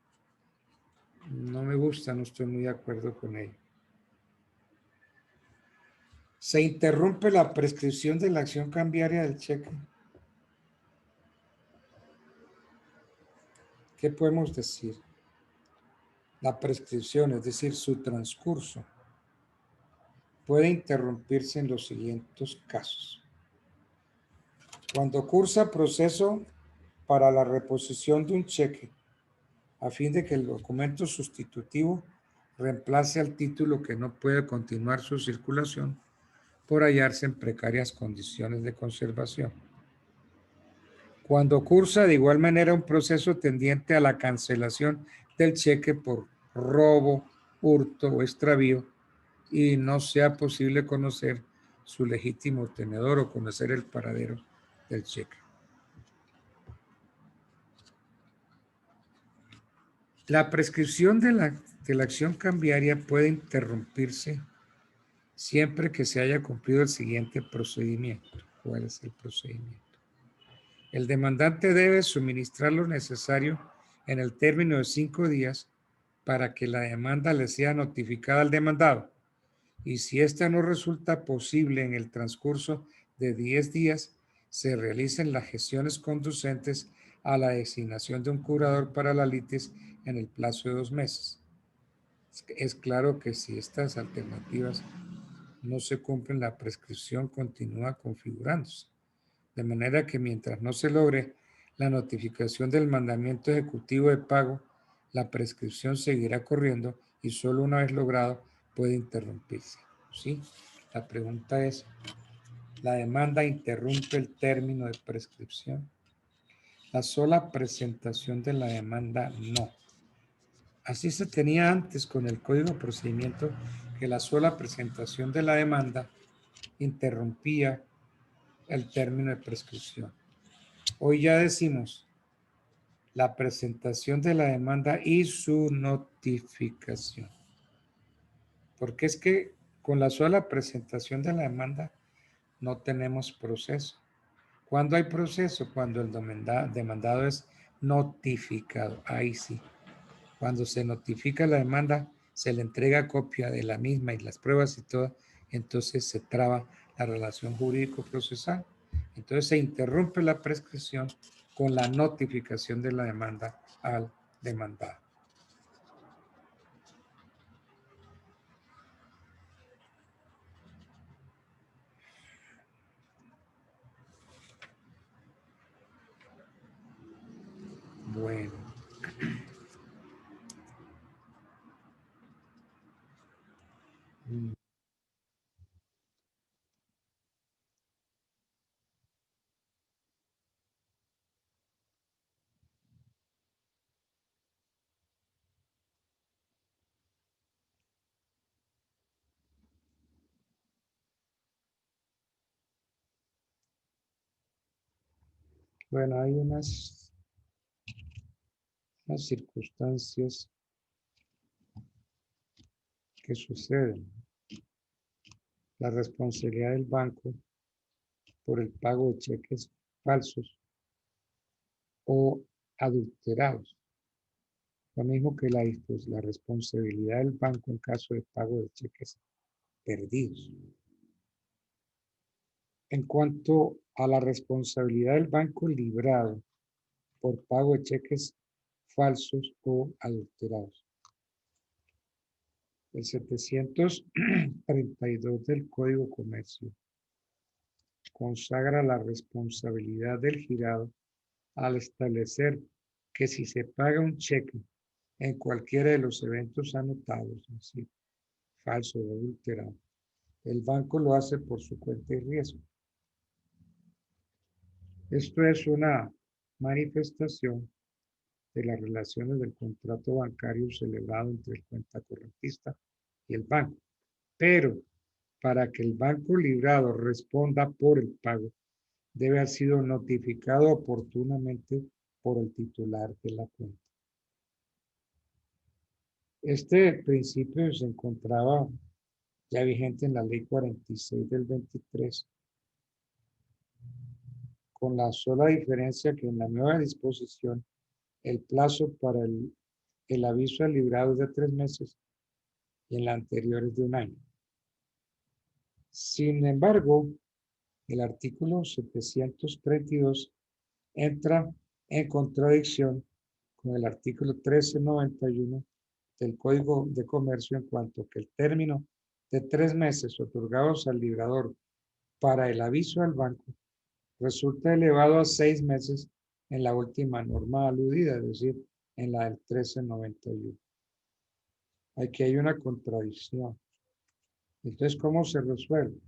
me gusta, no estoy muy de acuerdo con ello. Se interrumpe la prescripción de la acción cambiaria del cheque. ¿Qué podemos decir? La prescripción, es decir, su transcurso, puede interrumpirse en los siguientes casos. Cuando cursa proceso para la reposición de un cheque, a fin de que el documento sustitutivo reemplace al título que no puede continuar su circulación por hallarse en precarias condiciones de conservación. Cuando cursa de igual manera un proceso tendiente a la cancelación del cheque por robo, hurto o extravío y no sea posible conocer su legítimo tenedor o conocer el paradero del cheque. La prescripción de la acción cambiaria puede interrumpirse siempre que se haya cumplido el siguiente procedimiento. ¿Cuál es el procedimiento? El demandante debe suministrar lo necesario en el término de 5 días para que la demanda le sea notificada al demandado. Y si esta no resulta posible en el transcurso de 10 días, se realicen las gestiones conducentes a la designación de un curador para la litis en el plazo de 2 meses. Es claro que si estas alternativas no se cumplen, la prescripción continúa configurándose. De manera que mientras no se logre la notificación del mandamiento ejecutivo de pago, la prescripción seguirá corriendo y solo una vez logrado puede interrumpirse. ¿Sí? La pregunta es, ¿la demanda interrumpe el término de prescripción? La sola presentación de la demanda no. Así se tenía antes con el Código de Procedimiento, que la sola presentación de la demanda interrumpía el término de prescripción. Hoy ya decimos la presentación de la demanda y su notificación. Porque es que Con la sola presentación de la demanda no tenemos proceso. ¿Cuándo hay proceso? Cuando el demandado es notificado. Ahí sí. Cuando se notifica la demanda, se le entrega copia de la misma y las pruebas y todo, entonces se traba la relación jurídico-procesal. Entonces se interrumpe la prescripción con la notificación de la demanda al demandado. Bueno. Bueno, hay unas circunstancias que suceden. La responsabilidad del banco por el pago de cheques falsos o adulterados. Lo mismo que la responsabilidad del banco en caso de pago de cheques perdidos. En cuanto a la responsabilidad del banco librado por pago de cheques falsos o adulterados. El 732 del Código Comercio consagra la responsabilidad del girado al establecer que si se paga un cheque en cualquiera de los eventos anotados, es decir, falso o adulterado, el banco lo hace por su cuenta y riesgo. Esto es una manifestación de las relaciones del contrato bancario celebrado entre el cuentacorrentista y el banco. Pero para que el banco librado responda por el pago, debe haber sido notificado oportunamente por el titular de la cuenta. Este principio se encontraba ya vigente en la Ley 46 del 23, con la sola diferencia que en la nueva disposición el plazo para el aviso al librado es de 3 meses y en la anterior es de 1 año. Sin embargo, el artículo 732 entra en contradicción con el artículo 1391 del Código de Comercio en cuanto que el término de 3 meses otorgados al librador para el aviso al banco resulta elevado a 6 meses en la última norma aludida, es decir, en la del 1391. Aquí hay una contradicción. Entonces, ¿cómo se resuelve?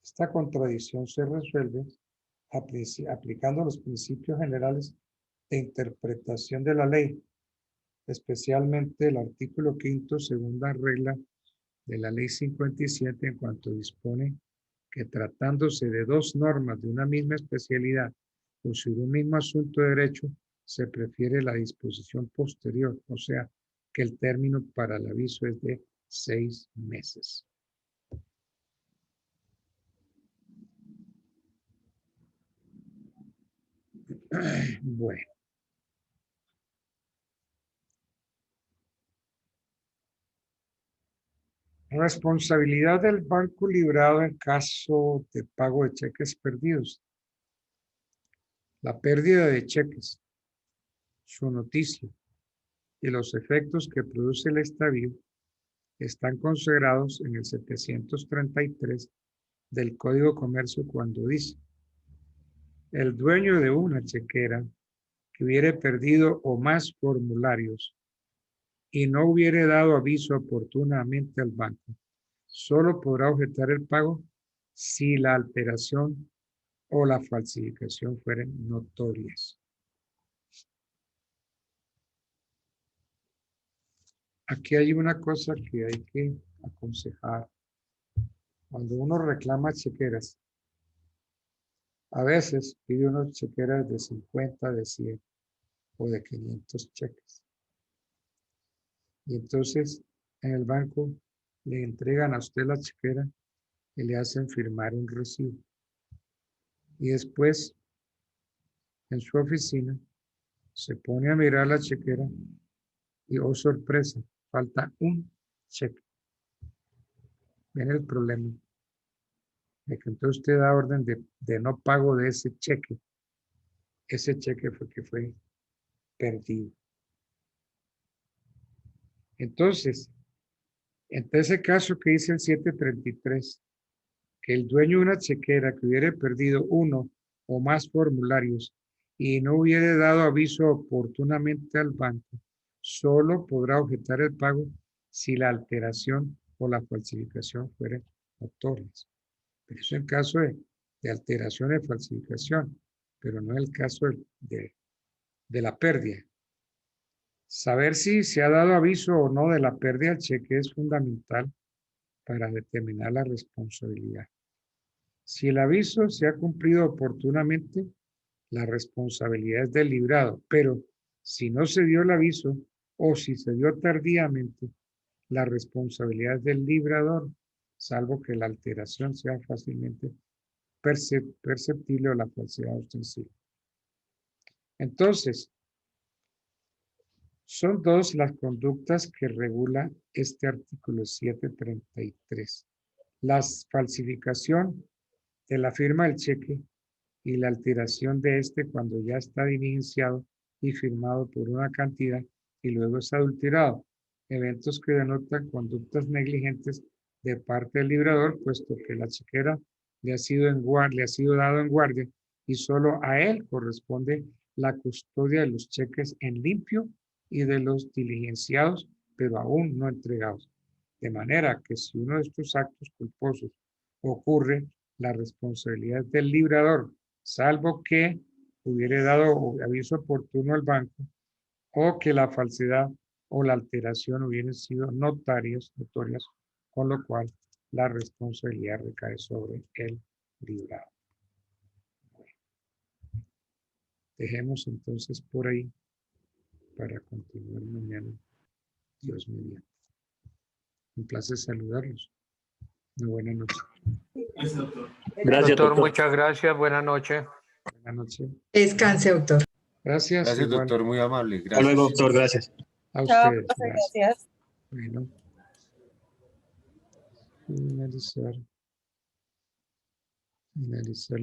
Esta contradicción se resuelve aplicando los principios generales de interpretación de la ley, especialmente el artículo 5º, segunda regla de la ley 57, en cuanto dispone que tratándose de 2 normas de una misma especialidad o sobre un mismo asunto de derecho, se prefiere la disposición posterior, o sea, que el término para el aviso es de 6 meses. Bueno. Responsabilidad del banco librado en caso de pago de cheques perdidos. La pérdida de cheques, su noticia y los efectos que produce el extravío están consagrados en el 733 del Código de Comercio cuando dice: el dueño de una chequera que hubiere perdido o más formularios y no hubiere dado aviso oportunamente al banco, solo podrá objetar el pago si la alteración o la falsificación fueren notorias. Aquí hay una cosa que hay que aconsejar. Cuando uno reclama chequeras, a veces pide unas chequeras de 50, de 100 o de 500 cheques. Y entonces en el banco le entregan a usted la chequera y le hacen firmar un recibo. Y después, en su oficina, se pone a mirar la chequera y, oh sorpresa, falta un cheque. Viene el problema de que entonces usted da orden de no pago de ese cheque. Ese cheque fue perdido. Entonces, en ese caso que dice el 733, que el dueño de una chequera que hubiera perdido uno o más formularios y no hubiera dado aviso oportunamente al banco, solo podrá objetar el pago si la alteración o la falsificación fueran notorias. Pero eso en caso de alteración de falsificación, pero no en el caso de la pérdida. Saber si se ha dado aviso o no de la pérdida del cheque es fundamental para determinar la responsabilidad. Si el aviso se ha cumplido oportunamente, la responsabilidad es del librado, pero si no se dio el aviso o si se dio tardíamente, la responsabilidad es del librador, salvo que la alteración sea fácilmente perceptible o la falsedad ostensible. Entonces, son dos las conductas que regula este artículo 733. La falsificación de la firma del cheque y la alteración de este cuando ya está diligenciado y firmado por una cantidad y luego es adulterado. Eventos que denotan conductas negligentes de parte del librador, puesto que la chequera le ha sido dado en guardia y solo a él corresponde la custodia de los cheques en limpio y de los diligenciados, pero aún no entregados. De manera que si uno de estos actos culposos ocurre, la responsabilidad del librador, salvo que hubiere dado aviso oportuno al banco o que la falsedad o la alteración hubieran sido notorias, con lo cual la responsabilidad recae sobre el librado. Bueno, dejemos entonces por ahí para continuar mañana, Dios mediante. Un placer saludarlos. Una buena noche. Gracias, doctor. Gracias, doctor. Muchas gracias. Buenas noches. Buenas noches. Descanse, doctor. Gracias. Gracias, igual. doctor, muy amable. Hasta luego, Gracias. doctor. Gracias. A Chao, ustedes. profe, Gracias. gracias. Bueno. Finalizar. Finalizar.